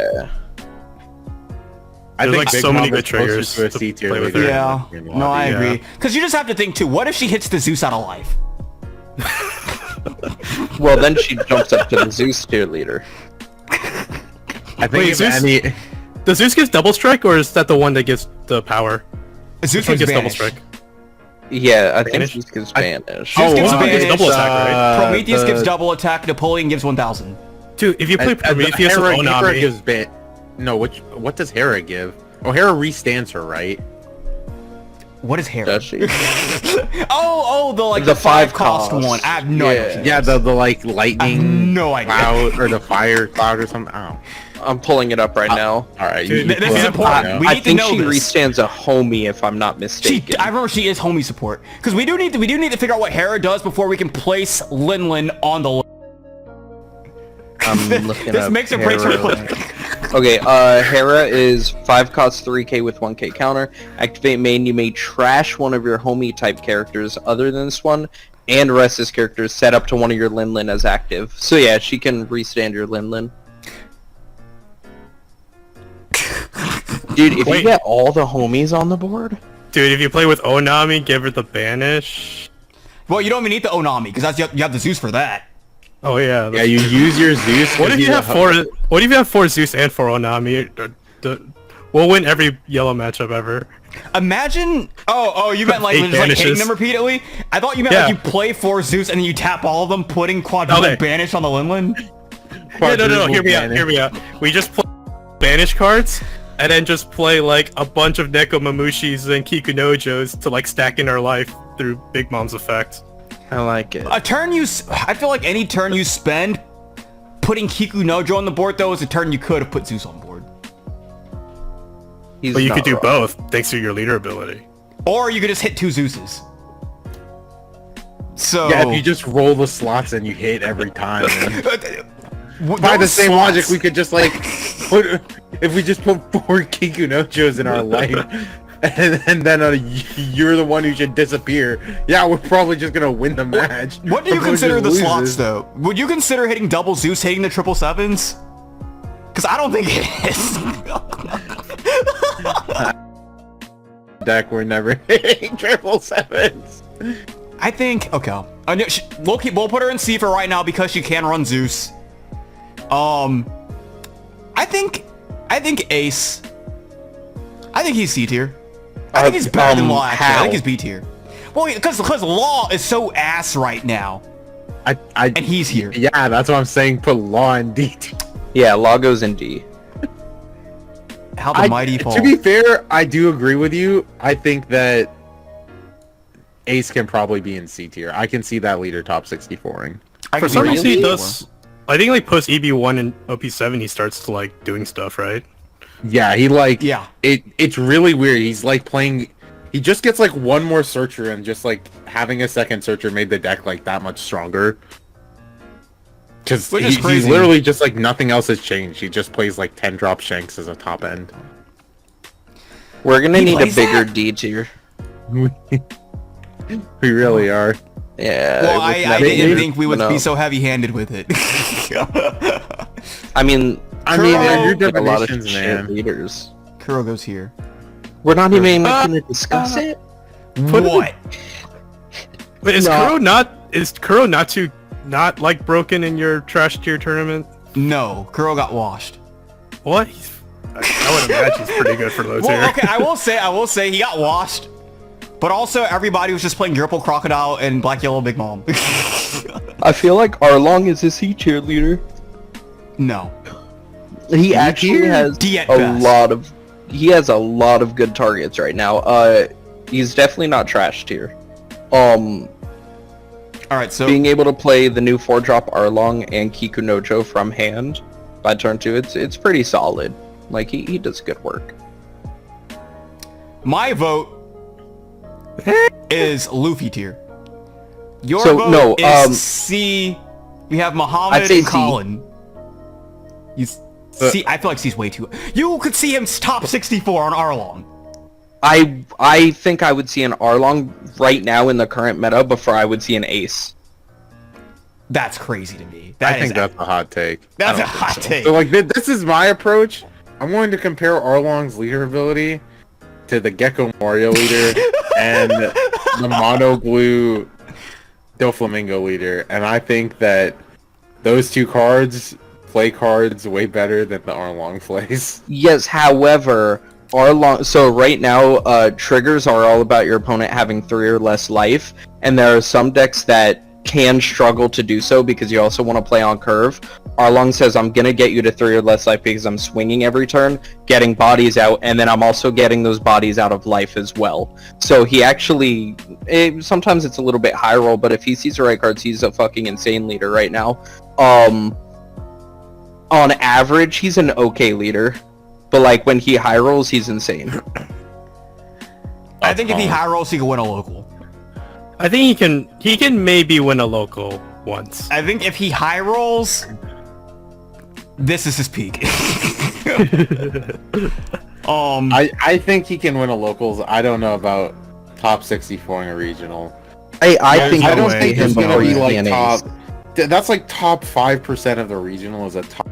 I There's, think like, Big so many Mom is good triggers closer to a to C tier play with leader her. than Yeah. Red Green Law. No, I Yeah. agree. Because you just have to think too. What if she hits the Zeus out of life? Well, then she jumps up to the Zeus tier leader. I think Wait, if Zeus- any, Does Zeus gives double strike, or is that the one that gives the power? Zeus Which one gets gets double banished. strike? Yeah, I think Banish? she's gets banished. Zeus gets one of them gets banished. double attack, right? Prometheus gives double attack. Napoleon gives 1,000. Dude, if you play Prometheus with Hera Onami, gives no, what does Hera give? Oh, Hera restands her, right? What is Hera? Does she? the The 5 5 cost cost. one. I have no Yeah. idea. Yeah, the like lightning no idea. cloud or the fire cloud or something. Oh, I'm pulling it up right now. all right. Dude, This pull is it up important. now. We I need to think know she this. restands a homie, if I'm not mistaken. I remember she is homie support because we do need to figure out what Hera does before we can place Linlin on the list. I'm looking This up makes or breaks her Hera. play. Okay, Hera is 5 cost 3k with 1k counter. Activate main, you may trash one of your homie type characters other than this one, and rest his characters set up to one of your Linlin as active. So yeah, she can restand your Linlin. Dude, if Wait. you get all the homies on the board, dude, if you play with Onami, give her the banish. Well, you don't even need the Onami because you have the Zeus for that. Oh yeah. Yeah, you use your Zeus. What if you he's a have four? What if you have 4 Zeus and 4 Onami? We'll win every yellow matchup ever. Imagine. Oh, you meant like 8 just like hitting banishes. them repeatedly? I thought you meant Yeah. like you play 4 Zeus and then you tap all of them, putting quadruple Okay. banish on the Linlin. Yeah, no. quadruple Hear me out. banish. Hear me out. We just play banish cards, and then just play like a bunch of Neko Mamushis and Kikunojos to like stack in our life through Big Mom's effect. I like it. A turn I feel like any turn you spend putting Kiku Nojo on the board though is a turn you could have put Zeus on board. He's But you not could do wrong. both thanks to your leader ability. Or you could just hit 2 Zeuses. So Yeah, if you just roll the slots and you hit every time. man. By the those same slots- logic, we could just like if we just put 4 Kiku Nojos in our life, and then you're the one who should disappear. Yeah, we're probably just gonna win the match. What do you Everyone consider just the slots loses. though? Would you consider hitting double Zeus hitting the 777s? Because I don't think it is. Deck, we're never hitting 777s. I think okay. We'll put her in C for right now because she can run Zeus. I think Ace. I think he's C tier. I think he's better than Law. Actually, I how? think he's B tier. Well, because Law is so ass right now, and he's here. Yeah, that's what I'm saying. Put Law in D. Yeah, Law goes in D. How the mighty fall. To be fair, I do agree with you. I think that Ace can probably be in C tier. I can see that leader top 64ing. I For can some see reason he that. does. I think like post EB1 and OP7 he starts to like doing stuff, right? Yeah, he like Yeah. It's really weird. He's like playing. He just gets like one more searcher, and just like having a second searcher made the deck like that much stronger. Because Which is he's crazy. literally just like nothing else has changed. He just plays like 10 drop Shanks as a top end. We're gonna He need a plays bigger that? D tier. We really are. Yeah. Well, with I that didn't leader- think we would no. be so heavy-handed with it. I mean, I mean, Kuro- your a lot of definitions, shit man. leaders. Kuro goes here. We're not even gonna discuss it. What? But is No. Kuro not like broken in your trash tier tournament? No, Kuro got washed. What? I would imagine he's pretty good for low tier. Well, okay, I will say he got washed, But also, everybody was just playing Purple Crocodile and Black Yellow Big Mom. I feel like Arlong is a C tier leader. No. He actually has he has a lot of good targets right now. He's definitely not trash tier. Alright, so being able to play the new 4-drop Arlong and Kikunojo from hand by turn 2, it's pretty solid. Like, he does good work. My vote is Luffy tier. Your So, vote no, is C. We have Muhammad I'd say and C. Colin. C. I feel like C's way too. You could see him top 64 on Arlong. I think I would see an Arlong right now in the current meta before I would see an Ace. That's crazy to me. I think that's a hot take. That's a hot take. So like this is my approach. I'm going to compare Arlong's leader ability to the Gecko Mario leader and the Mono Blue Doflamingo leader, and I think that those two cards play cards way better than the Arlong plays. Yes, however, Arlong. So right now, triggers are all about your opponent having 3 or less life, and there are some decks that can struggle to do so because you also want to play on curve. Arlong says, I'm gonna get you to 3 or less life because I'm swinging every turn, getting bodies out, and then I'm also getting those bodies out of life as well. So he actually, sometimes it's a little bit high roll, but if he sees the right cards, he's a fucking insane leader right now. On average, he's an okay leader, but like when he high rolls, he's insane. I think if he high rolls, he can win a local. I think he can maybe win a local once. I think if he high rolls, this is his peak. I think he can win a locals. I don't know about top 64 in a regional. I think I don't think he's he's gonna be like TNAs. top. That's like top 5% of the regional is a top.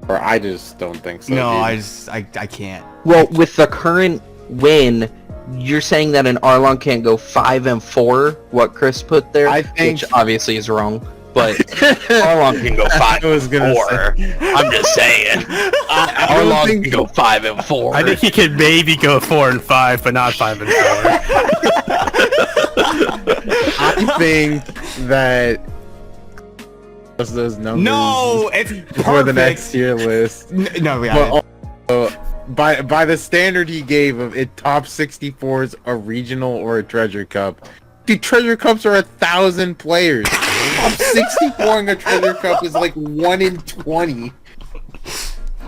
Or I just don't think so. No, dude. I can't. Well, with the current win, you're saying that an Arlong can't go 5 and 4. What Chris put there, I think- which obviously is wrong, but Arlong can go 5 I was and gonna 4. I'm just saying. I don't Arlong think can go 5 and 4. I think he could maybe go 4 and 5, but not 5 and 4. I think that those numbers No, it's before the perfect. next tier list. No, yeah. But also, by the standard he gave of it, top 64s a regional or a treasure cup. Dude, treasure cups are 1,000 players. Top 64 in a treasure cup is like 1 in 20.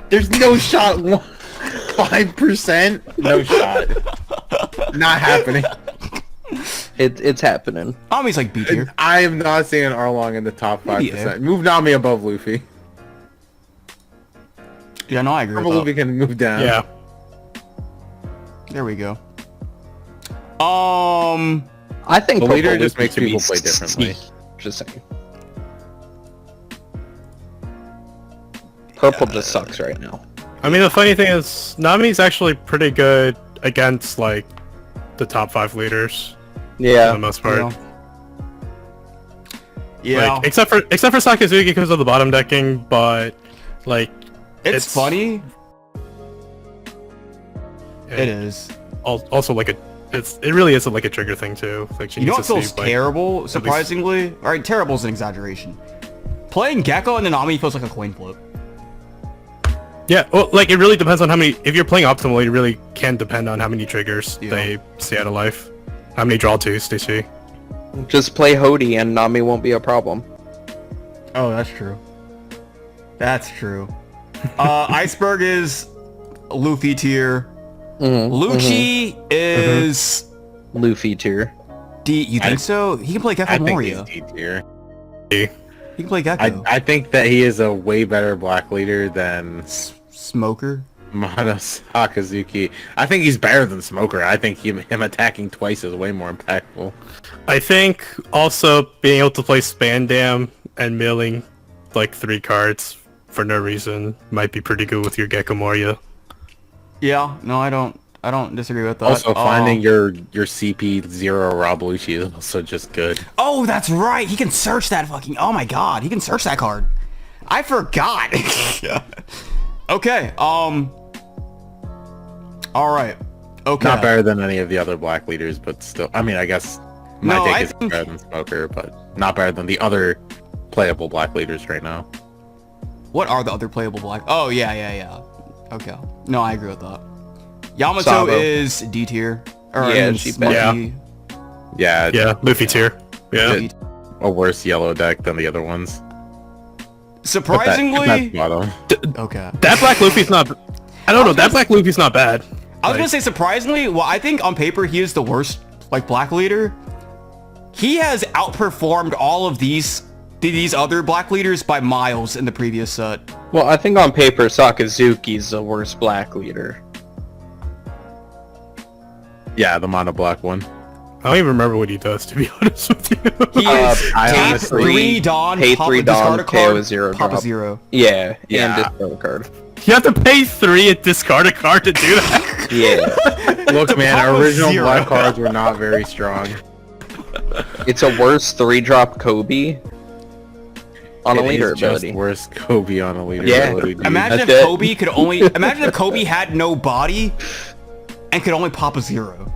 There's no shot. 5%? No shot. Not happening. It's happening. Nami's like B tier. I am not saying Arlong in the top 5%. Yeah. Move Nami above Luffy. Yeah, no, I agree with Luffy that. can move down. Yeah. There we go. I think The leader Purple just Luffy makes should be people play differently. C. Just saying. Purple just sucks right now. I mean, the funny thing is, Nami's actually pretty good against, like, the top 5 leaders, for Yeah. the most part. Yeah. Like, except for Sakazuki because of the bottom decking, but, like... It's funny. and It is. Also, like, it really is like a trigger thing, too. Like, she You know needs what to feels see, like, terrible, surprisingly? Alright, terrible is an exaggeration. Playing Gecko and Nami feels like a coin flip. Yeah, well, like, it really depends on how many... If you're playing optimally, it really can depend on how many triggers they stay out of life. How many draw twos they see. Just play Hody and Nami won't be a problem. Oh, that's true. That's true. Iceberg is Luffy tier. Lucci is Luffy tier. D. You think so? He can play Gecko I think Moria. he's D tier. He can play Gecko. I think that he is a way better black leader than Smoker. Mono Sakazuki. I think he's better than Smoker. I think him attacking twice is way more impactful. I think also being able to play Spandam and milling, like, 3 cards for no reason might be pretty good with your Gecko Moria. Yeah. No, I don't disagree with that. Also, finding your CP0 Rob Lucci is also just good. Oh, that's right. He can search that fucking... Oh my god. He can search that card. I forgot. Okay. Alright. Okay. Not better than any of the other black leaders, but still. I mean, I guess my take is better than Smoker, but not better than the other playable black leaders right now. What are the other playable black? Oh, yeah. Okay. No, I agree with that. Yamato Sabo. is D tier. Yeah, she's bad. Yeah. Luffy tier. Yeah. A worse yellow deck than the other ones. Surprisingly, bottom. okay. That Black Luffy's not... I don't know, that Black Luffy's not bad. I was gonna say surprisingly, well, I think on paper he is the worst, like, black leader. He has outperformed all of these other black leaders by miles in the previous set. Well, I think on paper, Sakazuki's the worst black leader. Yeah, the mono black one. I don't even remember what he does, to be honest with you. He is I pay honestly- 3 Dawn, pay pop 3 a discard Dawn, a KO card, a 0 pop a drop. 0. Yeah, Yeah. and discard a card. You have to pay 3 and discard a card to do that? Yeah. Look, man, pop our a original 0. black cards were not very strong. It's a worse 3-drop Kobe on a It leader is just ability. worse Kobe on a leader Yeah. ability. dude. Imagine That's if it. Kobe could only imagine if Kobe had no body and could only pop a 0.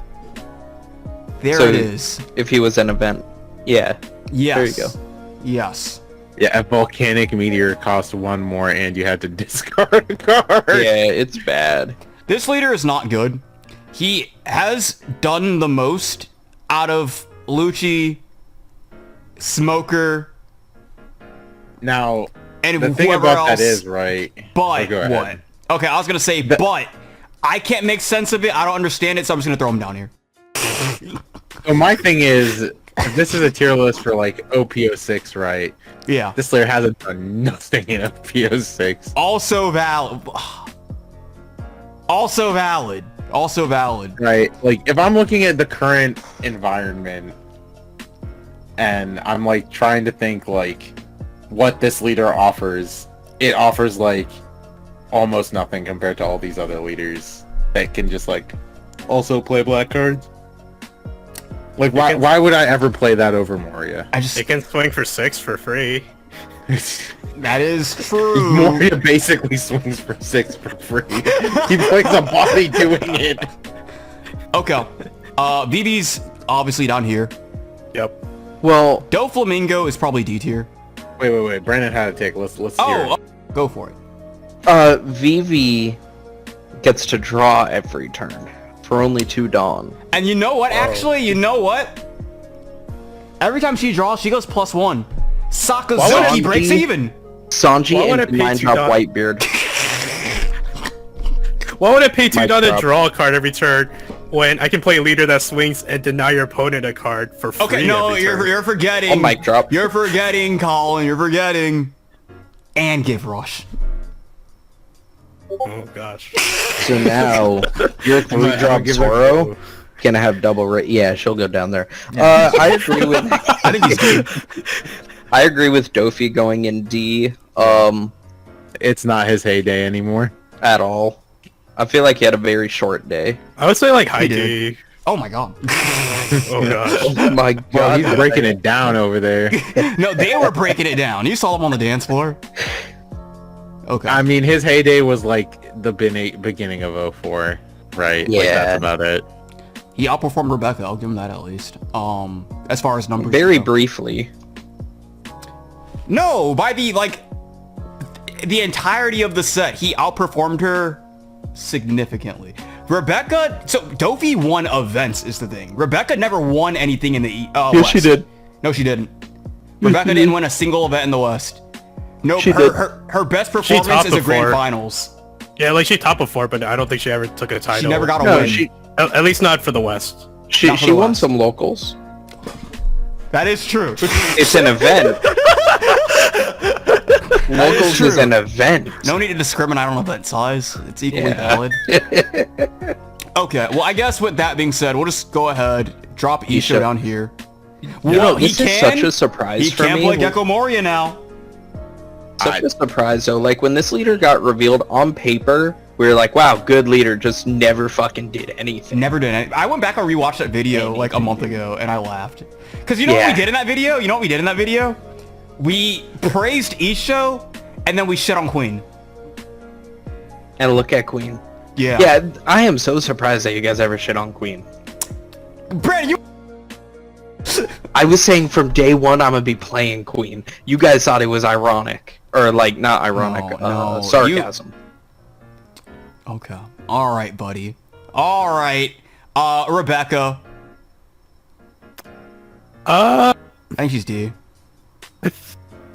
There So- it is. If he was an event. Yeah. Yes. There you go. Yes. Yeah, a volcanic meteor cost 1 more, and you had to discard a card. Yeah, it's bad. This leader is not good. He has done the most out of Lucci, Smoker, Now, and the thing whoever about else. that is, right? But Oh, go ahead. what? Okay, I was gonna say, but I can't make sense of it. I don't understand it, so I'm just gonna throw him down here. So my thing is, if this is a tier list for like OP06, right? Yeah. This layer hasn't done nothing in OP06. Also valid. Also valid. Also valid. Right? Like, if I'm looking at the current environment, and I'm like trying to think like what this leader offers, it offers like almost nothing compared to all these other leaders that can just like also play black cards. Like, why would I ever play that over Moria? I just It can swing for 6 for free. that is true. Moria basically swings for 6 for free. He plays a body doing it. Okay. VB's obviously down here. Yep. Well, Doflamingo is probably D tier. Wait. Brandon had a take. Let's hear it. Go for it. Vivi gets to draw every turn for only 2 Dawn. And you know what? Actually, you know what? Every time she draws, she goes +1. Sakazuki breaks even. Sanji Why would and I pay 9-drop 2 Dawn? Whitebeard. Why would I pay 2 Mic Dawn to drop. draw a card every turn when I can play a leader that swings and deny your opponent a card for free? Okay, no, every turn? you're forgetting. Oh, mic drop. You're forgetting, Colin. You're forgetting. And give Rush. Oh gosh. So now, your 3-drop give it- Zoro gonna have double rate. Yeah, she'll go down there. I agree with... I think he's good. I agree with Dofi going in D. It's not his heyday anymore. At all. I feel like he had a very short day. I would say like high He D. did. Oh my god. Oh gosh. Oh my Well, god. he's breaking it down over there. No, they were breaking it down. You saw them on the dance floor. Okay. I mean, his heyday was like the beginning of 04, right? Like, Yeah. that's about it. He outperformed Rebecca. I'll give him that at least. As far as numbers. Very go. briefly. No, by the entirety of the set, he outperformed her significantly. Rebecca, so Dofi won events is the thing. Rebecca never won anything in the Yes, she West. did. No, she didn't. Rebecca didn't win a single event in the West. No, She her, did. her best She performance topped is a grand before. finals. Yeah, like she top before, but I don't think she ever took a title. She never got a No, win. she At least not for the West. she, Not for she the won West. some locals. That is true. It's an event. Locals true. is an event. No need to discriminate on event size. It's equally Yeah. valid. Okay, well, I guess with that being said, we'll just go ahead, drop Isho Isho. down here. You Well, know, he this is can- such a surprise He for can't me. play Gecko Moria now. Such a surprise though. Like when this leader got revealed on paper, we were like, wow, good leader, just never fucking did anything. Never did it. I went back and rewatched that video like a month ago, and I laughed. Because you know what we Yeah. did in that video? You know what we did in that video? We praised Isho, and then we shit on Queen. And look at Queen. Yeah. Yeah, I am so surprised that you guys ever shit on Queen. Brandon, you... I was saying from day one I'm gonna be playing Queen. You guys thought it was ironic. Or, like, not ironic, No, sarcasm. Okay. Alright, buddy. Alright. Rebecca. I think she's D.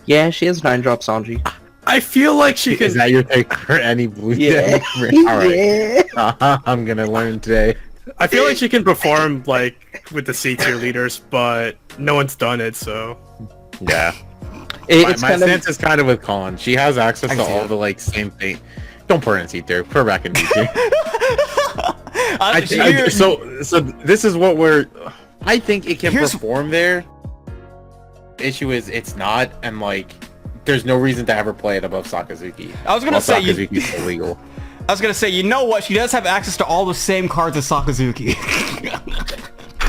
Yeah, she has 9-drop Sanji. I feel like she can. Is that your take for any blue? Yeah. Alright. I'm gonna learn today. I feel like she can perform like with the C tier leaders, but no one's done it, so. Yeah. It's my stance is kind of with Colin. She has access to all the like same thing. Don't put her in C tier. Put her back in D tier. So this is what we're. I think it can perform there. Issue is it's not, and like there's no reason to ever play it above Sakazuki. I was gonna say Sakazuki's illegal. I was gonna say, you know what? She does have access to all the same cards as Sakazuki.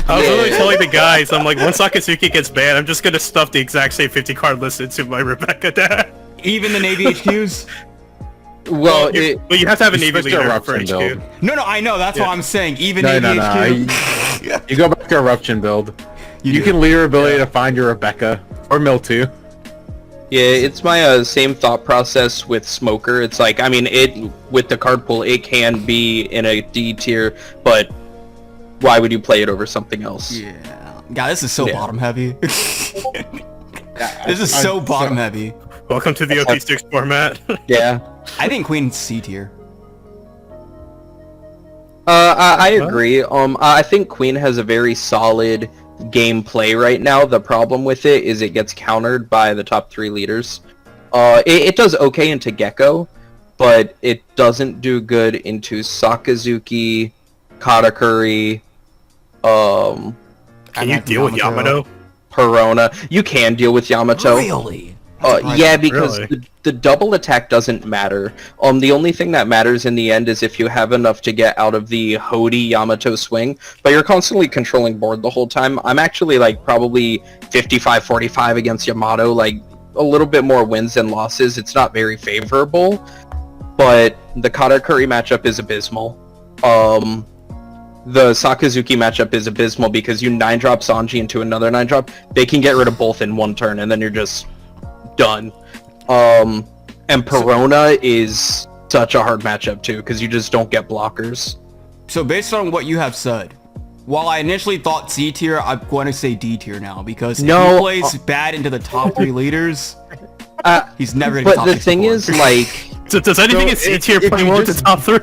I was literally telling the guys, I'm like, once Sakazuki gets banned, I'm just gonna stuff the exact same 50 card list into my Rebecca deck. Even the Navy HQs? Well, but you have to have a Navy leader for HQ. No, I know. That's what I'm saying. Even No. Navy HQ. You go back to Eruption build. You can lead your ability to find your Rebecca or Miltu. yeah, it's my same thought process with Smoker. It's like, I mean, with the card pool, it can be in a D tier, but why would you play it over something else? Yeah. God, this is so bottom heavy. This is so bottom heavy. Welcome to the OP06 format. Yeah. I think Queen's C tier. I agree. I think Queen has a very solid gameplay right now. The problem with it is it gets countered by the top 3 leaders. It does okay into Gecko, but it doesn't do good into Sakazuki, Katakuri, Can you deal with Yamato? Perona. You can deal with Yamato. Really? Yeah, because Really? the double attack doesn't matter. The only thing that matters in the end is if you have enough to get out of the Hody Yamato swing, but you're constantly controlling board the whole time. I'm actually like probably 55-45 against Yamato, like a little bit more wins than losses. It's not very favorable, but the Katakuri matchup is abysmal. The Sakazuki matchup is abysmal because you 9-drop Sanji into another 9-drop. They can get rid of both in one turn, and then you're just done. And Perona is such a hard matchup too, because you just don't get blockers. So based on what you have said, while I initially thought C tier, I'm going to say D tier now, because if he plays bad into the top 3 leaders, he's never going to get top But the 6 thing before. is, like... So does anything in C tier play well into top 3?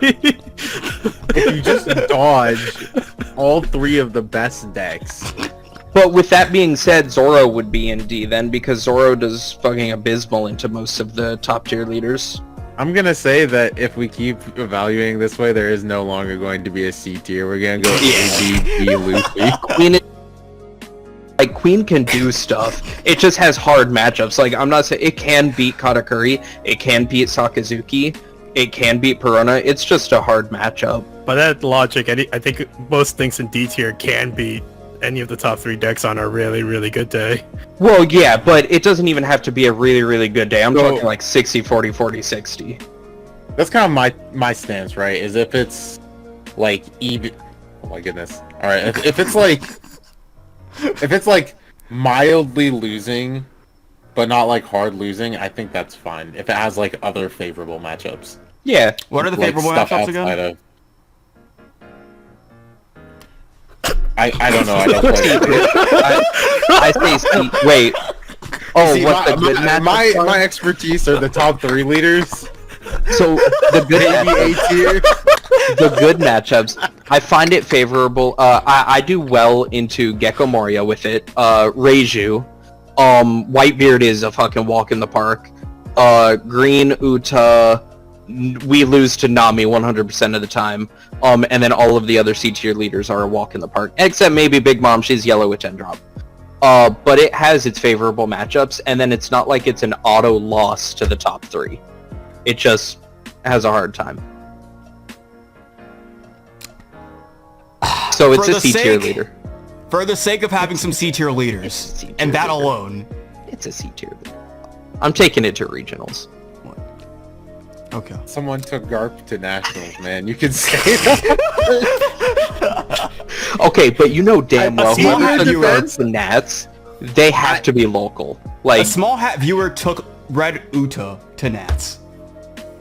If you just dodge all 3 of the best decks. But with that being said, Zoro would be in D then, because Zoro does fucking abysmal into most of the top tier leaders. I'm gonna say that if we keep evaluating this way, there is no longer going to be a C tier. We're gonna go A, B, B, Luffy. Queen can do stuff. It just has hard matchups. Like, I'm not saying it can beat Katakuri, it can beat Sakazuki, it can beat Perona. It's just a hard matchup. By that logic, I think most things in D tier can beat any of the top 3 decks on a really, really good day. Well, yeah, but it doesn't even have to be a really, really good day. I'm talking like 60-40, 40-60. That's kind of my stance, right? Is if it's like even. Oh my goodness! All right, if it's like mildly losing, but not like hard losing, I think that's fine. If it has like other favorable matchups. Yeah. What are the like, favorable stuff matchups again? outside of- I don't know. I don't play. I say C. Wait. Oh, See, what the good matchups are? my expertise are the top 3 leaders. So the good Maybe A tier. the good matchups, I find it favorable. I do well into Gecko Moria with it. Reiju. Whitebeard is a fucking walk in the park. Green Uta, we lose to Nami 100% of the time. And then all of the other C tier leaders are a walk in the park, except maybe Big Mom. She's yellow with 10-drop. But it has its favorable matchups, and then it's not like it's an auto loss to the top 3. It just has a hard time. So it's a C tier leader. For the sake of having some C tier leaders, and that alone. It's a C tier leader. I'm taking it to regionals. Okay. Someone took Garp to nationals, man. You can say that. Okay, but you know damn well small who hat took viewer- Garp to Nats, they have to be local. A Like, small hat viewer took Red Uta to Nats.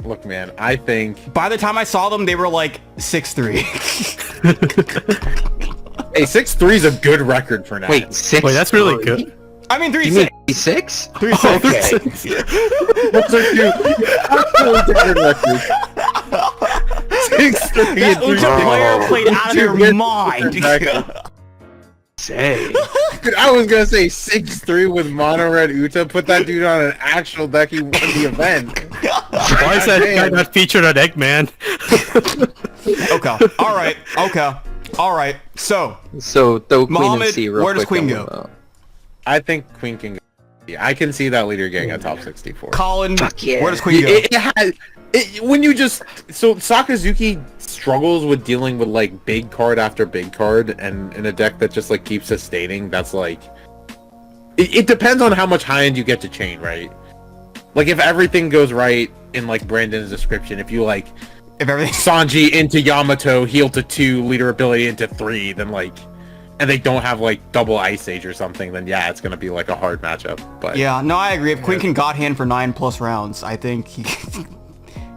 Look, man, I think... By the time I saw them, they were like 6'3". Hey, 6'3" is a good record for Nats. wait, 6. Wait, that's really good. I mean, You mean 3'6". 6? 3'6". Those are two absolutely different records. 6'3" That and Uta 3'6". player played out of their Dude, mind. Say. Dude, I was gonna say 6'3" with mono red Uta. Put that dude on an actual deck. He won the event. Why is that guy not featured on Eggman? Okay. All right. Okay. All right. So, So, throw Queen Mohammed, and C real where does quick Queen and go? I think Queen can go. Yeah, I can see that leader getting a top 64. Colin, Fuck yeah. where does Queen go? When you just Sakazuki struggles with dealing with like big card after big card, and in a deck that just like keeps sustaining, that's like it depends on how much high end you get to chain, right? Like if everything goes right in like Brandon's description, if you like If everything... Sanji into Yamato, heal to 2, leader ability into 3, then like, and they don't have like double Ice Age or something, then yeah, it's gonna be like a hard matchup. But Yeah, no, I agree. If Queen can God Hand for 9+ rounds, I think he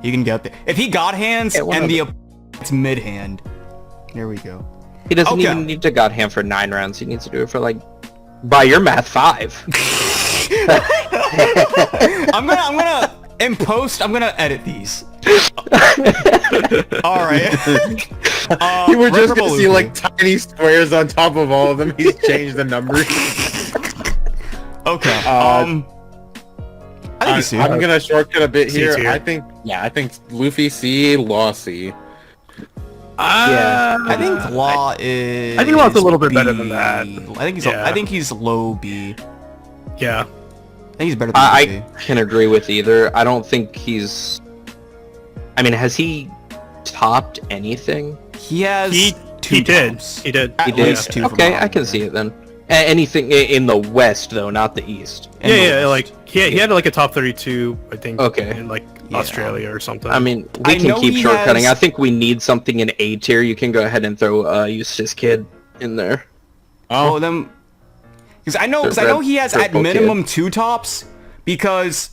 he can get there. If he God Hands and it's mid hand, there we go. He doesn't Okay. even need to God Hand for 9 rounds. He needs to do it for, like, by your math, 5. I'm gonna in post. I'm gonna edit these. All right. you were just River gonna see Belushi. like tiny squares on top of all of them. He's changed the numbers. Okay. I think you see. I'm gonna shortcut a bit C here. tier. I think Luffy C, Law C. Yeah. I think Law is. I think Law's a little bit B. better than that. I think he's low B. Yeah. I think he's better than I B. can agree with either. I don't think he's... I mean, has he topped anything? He has two He did. tops. He did. At He did? least two. from Okay, Law. I can see it then. Anything in the West, though, not the East. In the Yeah, West. like he had like a top 32, I think. Okay. In like Yeah. Australia or something. I mean, I we know can keep he shortcutting. has- I think we need something in A tier. You can go ahead and throw Eustace Kid in there. Oh, then, because I know he has at Purple minimum 2 tops, because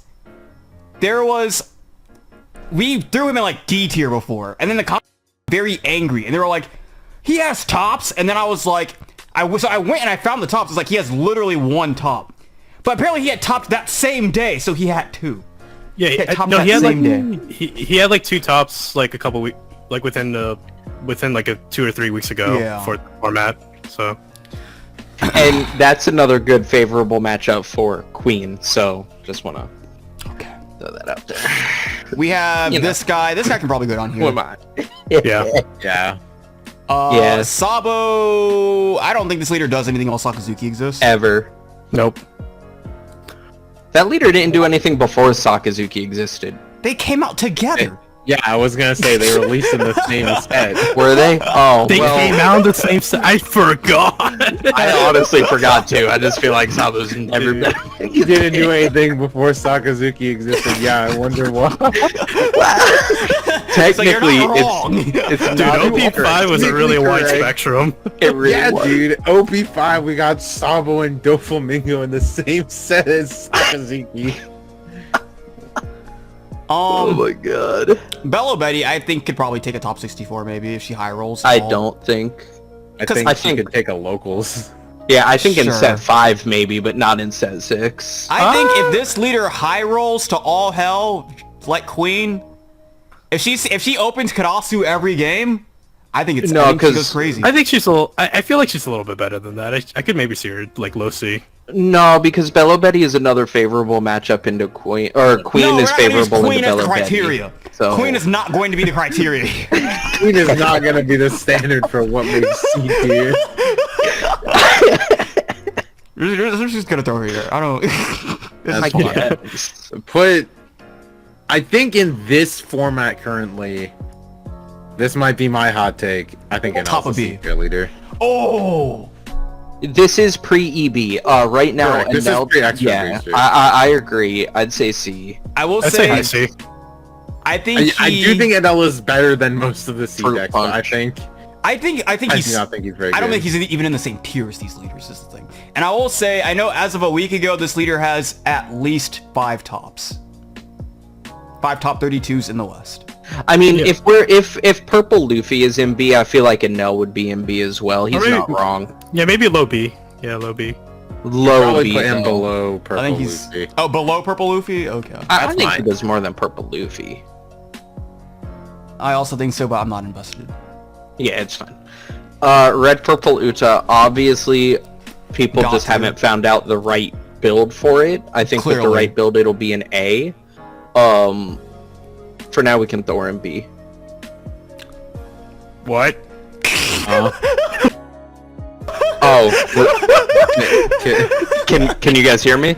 we threw him in like D tier before, and then the comments were very angry, and they were like, he has tops, and then I was like, I went and I found the tops. It's like he has literally 1 top, but apparently he had topped that same day, so he had 2. yeah, he had topped no, that he had like same day. he had like 2 tops like a couple weeks, like within like a 2 or 3 weeks ago Yeah. for the format. So And that's another good favorable matchup for Queen. So just want to Okay. throw that out there. We have You know. this guy. This guy can probably go down Who here. am I? yeah, Yeah. Yes. Sabo. I don't think this leader does anything while Sakazuki exists. Ever. nope. That leader didn't do anything before Sakazuki existed. They came out together. Yeah, I was gonna say they released in the same set. Were they? Oh, They well, came out the same set. I forgot. I honestly forgot to. I just feel like Sabo's never been. He didn't do anything before Sakazuki existed. Yeah, I wonder why. Technically, you're not wrong. it's Dude, not OP5 was a really wide Correct. spectrum. It really Yeah, was. dude. OP5, we got Sabo and Doflamingo in the same set as Sakazuki. Oh my god. Bello Betty, I think could probably take a top 64 maybe if she high rolls. I don't think. I 'Cause think I she think- could take a locals. Yeah, I think in Sure. set 5 maybe, but not in set 6. I think if this leader high rolls to all hell like Queen, if she opens Karasu every game, I think it's No, I think she 'cause goes crazy. I think she's a little. I feel like she's a little bit better than that. I could maybe see her like low C. No, because Bello Betty is another favorable matchup into Queen, or Queen no, we're is not gonna use favorable Queen into as the Bello criteria. Betty. So Queen is not going to be the criteria. Queen is not gonna be the standard for what makes C tier. We're just gonna throw her here. I don't. That's I fine. guess. I think in this format currently, this might be my hot take. I think an Top Alpha of C B. tier leader. Oh. This is pre-EB. Right now, Correct, this is Enel- pre-extra yeah, booster. I agree. I'd say C. I will I'd say high say C. I think I do think NL is better than most of the C Fruit decks, but I punch. think I do not think he's very I don't good. think he's even in the same tier as these leaders, is the thing. And I will say, I know as of a week ago, this leader has at least 5 tops. 5 top 32s in the West. I mean, if Purple Luffy is in B, I feel like Enel would be in B as well. He's not wrong. Yeah, maybe low B. Yeah, low B. Low Probably B. put him though. below Purple I think he's Luffy. below Purple Luffy. Okay. I think he fine. does more than Purple Luffy. I also think so, but I'm not invested. Yeah, it's fine. Red Purple Uta, obviously, people Got just to. haven't found out the right build for it. I think with the Clearly. right build, it'll be an A. For now, we can throw her in B. What? Oh, can you guys hear me?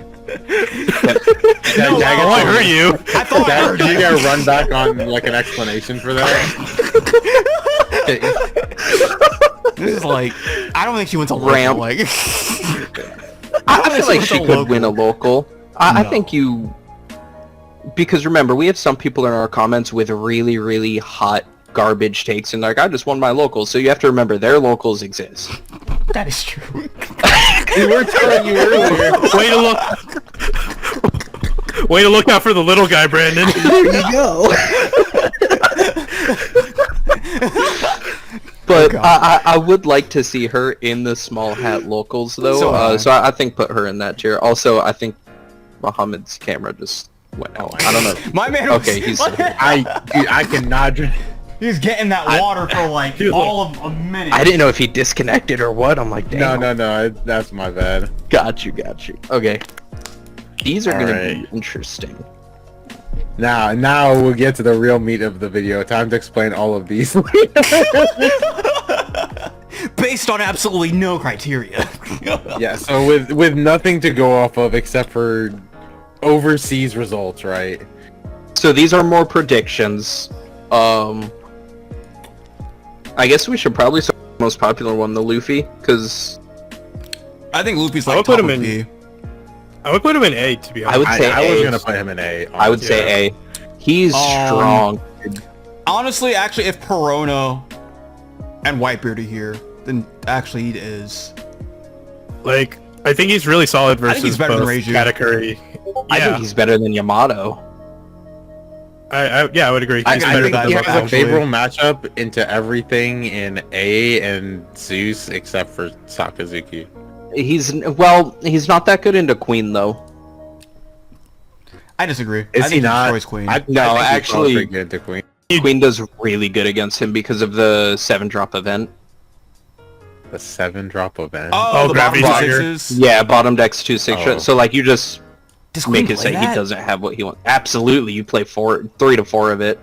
No, I heard you. I thought I heard Do you you. gotta run back on like an explanation for that? This is like, I don't think she went to Ramp. Like, I feel like went she to could win a local. I No. think you... Because remember, we have some people in our comments with really, really hot garbage takes, and like, I just won my locals, so you have to remember their locals exist. that is true. We were telling you earlier. Way to look out for the little guy, Brandon. There you go. But God. I would like to see her in the small hat locals though, So so I think put her in that tier. Also, I think Muhammad's camera just went out. I don't know. My man was, Okay, he's Dude, I cannot. he's getting that water for like all of a minute. I didn't know if he disconnected or what. I'm like, damn. No, that's my bad. Got you. Okay. These are gonna Alright. be interesting. Now we'll get to the real meat of the video. Time to explain all of these. Based on absolutely no criteria. Yeah, so with nothing to go off of except for overseas results, right? So these are more predictions. I guess we should probably start with the most popular one, the Luffy, because I think Luffy's I like would put top him of in- B. I would put him in A, to be honest. I would say I was A. gonna put him in A. I would say A. He's strong. Honestly, actually, if Perona and Whitebeard are here, then actually he is. Like, I think he's really solid I think versus he's better than both Reiju. Katakuri. I think Yeah, he's better than Yamato. I would agree. I He's think better that than he both. has a actually. favorable matchup into everything in A and Zeus except for Sakazuki. He's not that good into Queen though. I disagree. Is I he think not? destroys Queen. I No, think he's actually- pretty good to Queen. Queen does really good against him because of the 7-drop event. The 7-drop event. oh, the bottom Gravity Tiger. sixes. Yeah, bottom deck's 2/6. Oh. So like you just Does Queen make it play say he that? doesn't have what he wants. Absolutely, you play 3 to 4 of it.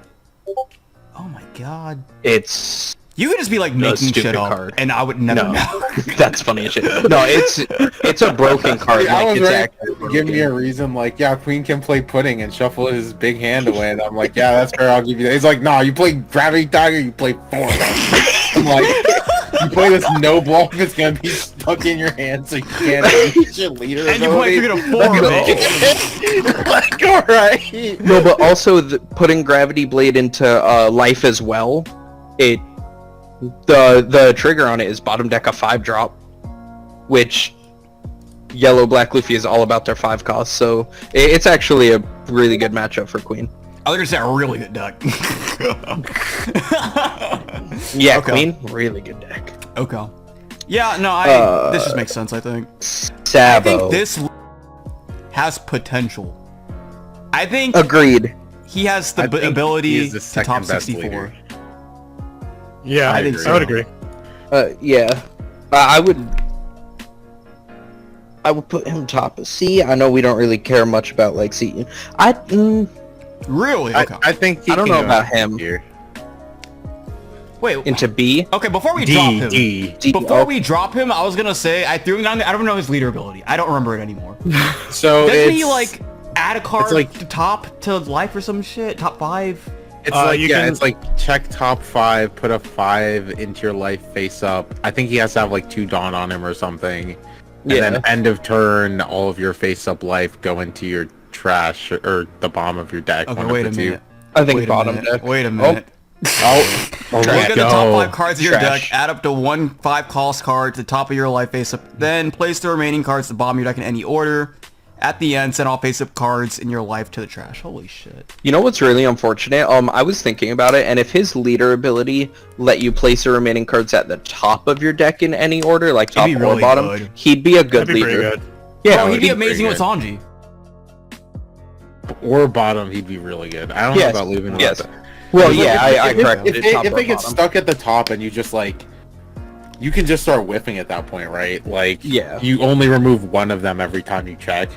Oh my god. It's You could just be like making stupid shit up, card. and I would never No. know. that's funny as shit. No, it's a broken card. I Like was it's ready actually to give me a reason, like, yeah, Queen can play pudding and shuffle his big hand away, and I'm like, yeah, that's fair, I'll give you that. He's like, nah, you play Gravity Tiger, you play 4. I'm like, you play this no block, it's gonna be stuck in your hand, so you can't use your leader And you play ability. 3 to 4 of it. Like, alright. No, but also putting Gravity Blade into life as well. The trigger on it is bottom deck a 5-drop, which Yellow Black Luffy is all about their 5 costs. So it's actually a really good matchup for Queen. I was gonna say a really good deck. Yeah, Okay. Queen, really good deck. Okay. Yeah, no, this just makes sense, I think. I Sabo. think this has potential. I think Agreed. he has the I think he ability is the to second top best 64. leader. Yeah, I think I so. would agree. Yeah. I would put him top of C. I know we don't really care much about like C. Really? Okay. I think he I don't can know go about him. here. Wait. Into B. Okay, before we drop him. D. Before we drop him, I was gonna say I threw him down. I don't know his leader ability. I don't remember it anymore. So Doesn't he it's- like add a card like- to top to life or some shit? Top 5? It's like, you yeah, can- it's like check top 5, put a 5 into your life face up. I think he has to have like 2 Dawn on him or something. And Yeah. then end of turn, all of your face up life go into your trash or the bottom of your deck. Okay, one of wait the a two. minute. I think Wait a bottom minute. deck. Wait a minute. Oh, Look at the top 5 cards of your Trash. deck, add up to 1 5-cost card to the top of your life face up, then place the remaining cards to the bottom of your deck in any order. At the end, send all face-up cards in your life to the trash. Holy shit. You know what's really unfortunate? I was thinking about it, and if his leader ability let you place the remaining cards at the top of your deck in any order, like top be or really bottom, good. he'd be a good That'd be pretty leader. good. Yeah, Oh, he'd be he'd- amazing with pretty Sanji. or bottom, he'd be really good. I don't know Yes, about leaving. yes. That. Well, Like, yeah, I corrected if it. Top if or it gets bottom. stuck at the top and you just like, you can just start whiffing at that point, right? Like, Yeah. you only remove one of them every time you check.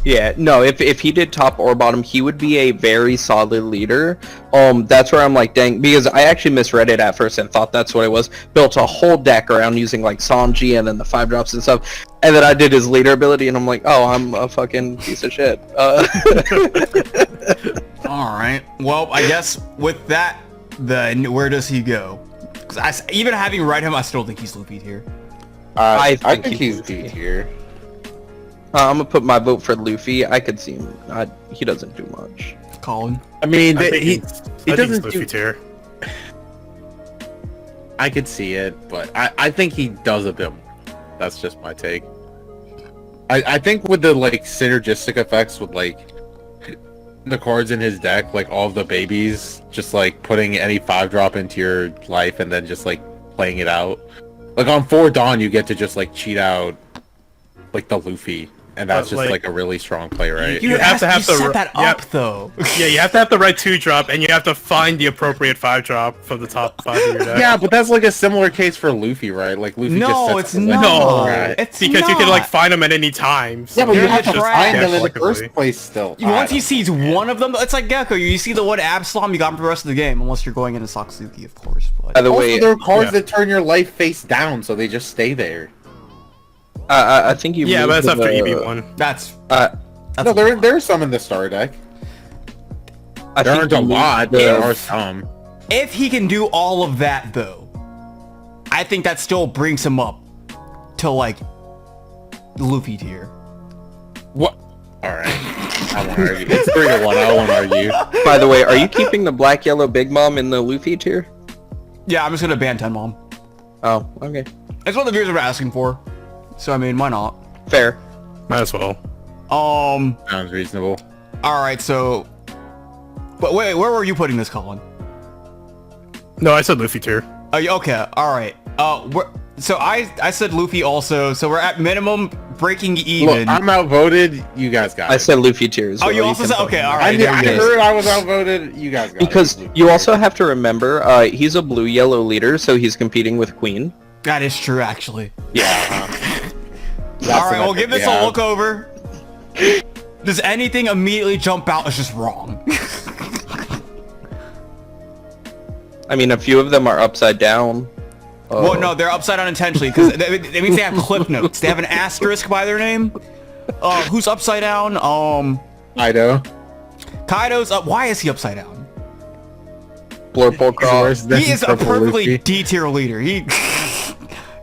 Yeah, no, if he did top or bottom, he would be a very solid leader. That's where I'm like, dang, because I actually misread it at first and thought that's what it was. Built a whole deck around using like Sanji and then the 5-drops and stuff. And then I did his leader ability and I'm like, oh, I'm a fucking piece of shit. Alright. Well, I guess with that, then where does he go? Because even having read him, I still think he's Luffy here. I I think think he's he's D tier. I'm gonna put my vote for Luffy. I could see him. He doesn't do much. Colin. I mean, I think he he's doesn't Luffy do. tier. I could see it, but I think he does a bit more. That's just my take. I think with the like synergistic effects with like the cards in his deck, like all of the babies, just like putting any 5-drop into your life and then just like playing it out. Like on 4 Dawn, you get to just like cheat out like the Luffy, and that's just like a really strong play, right? You have to have you the set that yeah. up though. Yeah, you have to have the right 2-drop, and you have to find the appropriate 5-drop from the top 5 of your deck. Yeah, but that's like a similar case for Luffy, right? Like Luffy No, just sets it's the limit, not. right? It's Because you can like not. find them at any time. So Yeah, but you They're have to just find them in the collectively. first place still. Once he sees one of them, it's like Gecko. You see the one Absalom, you got him for the rest of the game, unless you're going into Saksuki, of course. By But the Also, way, there are cards yeah. that turn your life face down, so they just stay there. I think you. Yeah, but moved that's after the- EB1. that's No, there's some in the star deck. I There think aren't a you moved lot, the- but there are some. if he can do all of that though, I think that still brings him up to like Luffy tier. What? All right, I won't argue. It's 3-1. I won't argue. By the way, are you keeping the black yellow big mom in the Luffy tier? Yeah, I'm just gonna ban 10 Mom. Oh, okay, That's what the viewers were asking for. So I mean, why not? fair. Might as well. Sounds reasonable. All right. So, but wait, where were you putting this, Colin? No, I said Luffy tier. Oh, okay. All right. So I said Luffy also. So we're at minimum breaking even. Look, I'm outvoted. You guys got I it. said Luffy tier as Oh, well. you also can said vote. okay. All I, right. knew, there I you go. heard I was outvoted. You guys got Because it. you also have to remember, he's a blue yellow leader, so he's competing with Queen. That is true, actually. Yeah. All right. We'll give this a look over. Does anything immediately jump out as just wrong? I mean, a few of them are upside down. Well, no, they're upside down intentionally because that means they have clip notes. They have an asterisk by their name. Who's upside down? Ido. Kaido's up. Why is he upside down? Blurple Croc. He is a perfectly D tier leader. He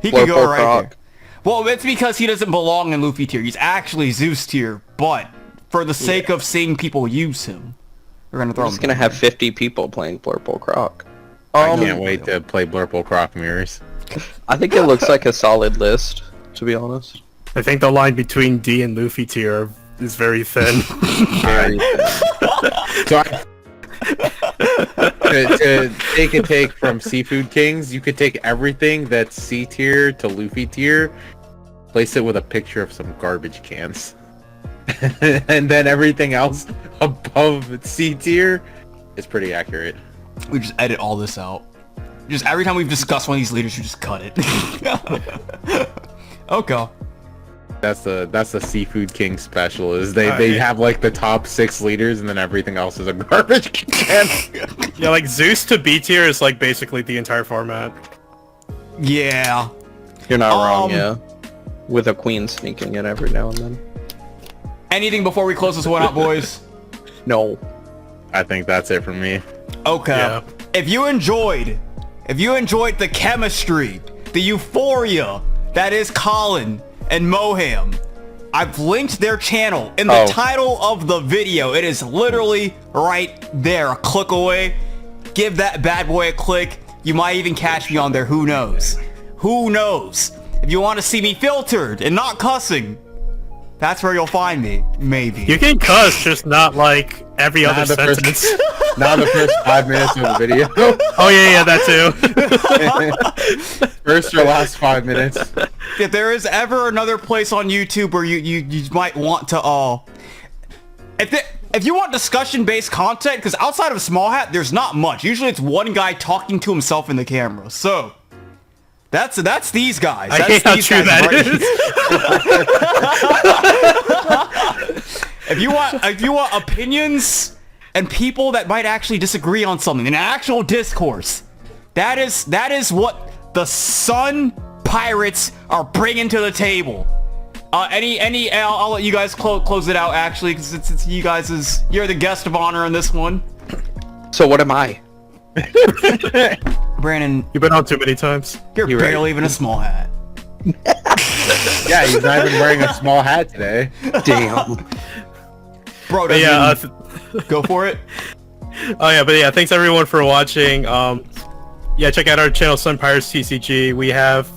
he can go Blurple right Croc. there. Well, it's because he doesn't belong in Luffy tier. He's actually Zeus tier, but for the sake of seeing people use him, we're gonna throw I'm him. just gonna have 50 people playing Blurple Croc. I can't wait to play Blurple Croc Mirrors. I think it looks like a solid list, to be honest. I think the line between D and Luffy tier is very thin. Very So to take a take from Seafood Kings, you could take everything that's C tier to Luffy tier, place it with a picture of some garbage cans, and then everything else above C tier is pretty accurate. We just edit all this out. Just every time we've discussed one of these leaders, you just cut it. Okay. That's the Seafood King special. Is they have like the top 6 leaders and then everything else is a garbage can. Yeah, like Zeus to B tier is like basically the entire format. Yeah. You're not wrong, yeah. With a Queen sneaking in every now and then. Anything before we close this one out, boys? No. I think that's it for me. Okay. Yeah. If you enjoyed the chemistry, the euphoria that is Colin and Moham, I've linked their channel in the title of the video. It is literally right there, a click away. Give that bad boy a click. You might even catch me on there. Who knows? Who knows? If you want to see me filtered and not cussing, that's where you'll find me. Maybe. You can cuss, just not like every other sentence. Not the first 5 minutes of the video. Oh yeah, that too. First or last 5 minutes. If there is ever another place on YouTube where you might want to if you want discussion-based content, because outside of Small Hat, there's not much. Usually it's one guy talking to himself in the camera. So that's these guys. I hate how true that is. If you want opinions and people that might actually disagree on something, an actual discourse, that is what the Sun Pirates are bringing to the table. I'll let you guys close it out actually, because it's you guys you're the guest of honor in this one. So what am I? Brandon, you've been on too many times. You're barely even a small hat. Yeah, he's not even wearing a small hat today. Damn. Bro, go for it. Oh yeah, but yeah, thanks everyone for watching. Yeah, check out our channel, Sun Pirates TCG. We have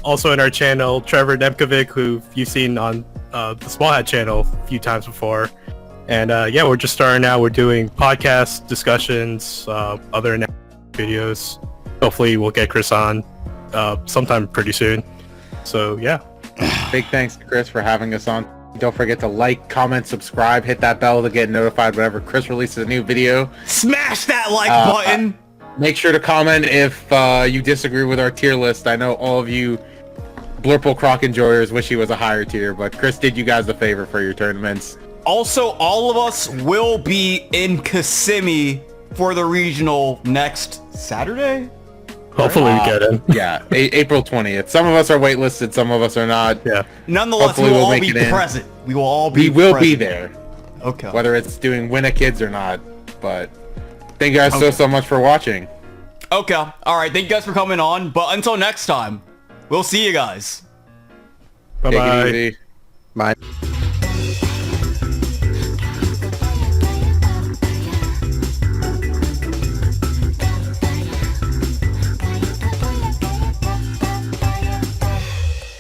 also in our channel Trevor Nemkovic, who you've seen on the Small Hat channel a few times before. And yeah, we're just starting out. We're doing podcast discussions, other videos. Hopefully we'll get Chris on sometime pretty soon. So yeah. Big thanks to Chris for having us on. Don't forget to like, comment, subscribe, hit that bell to get notified whenever Chris releases a new video. Smash that like button! Make sure to comment if you disagree with our tier list. I know all of you Blurple Croc enjoyers wish he was a higher tier, but Chris did you guys a favor for your tournaments. Also, all of us will be in Kissimmee for the regional next Saturday? Hopefully we get in. Yeah, April 20th. Some of us are waitlisted, some of us are not. Yeah. Nonetheless, we will all be present. We will all be We will be there. Okay. Whether it's doing Win a Kids or not. But thank you guys so much for watching. Okay. Alright, thank you guys for coming on. But until next time, we'll see you guys. Bye-bye. Take it easy. Bye.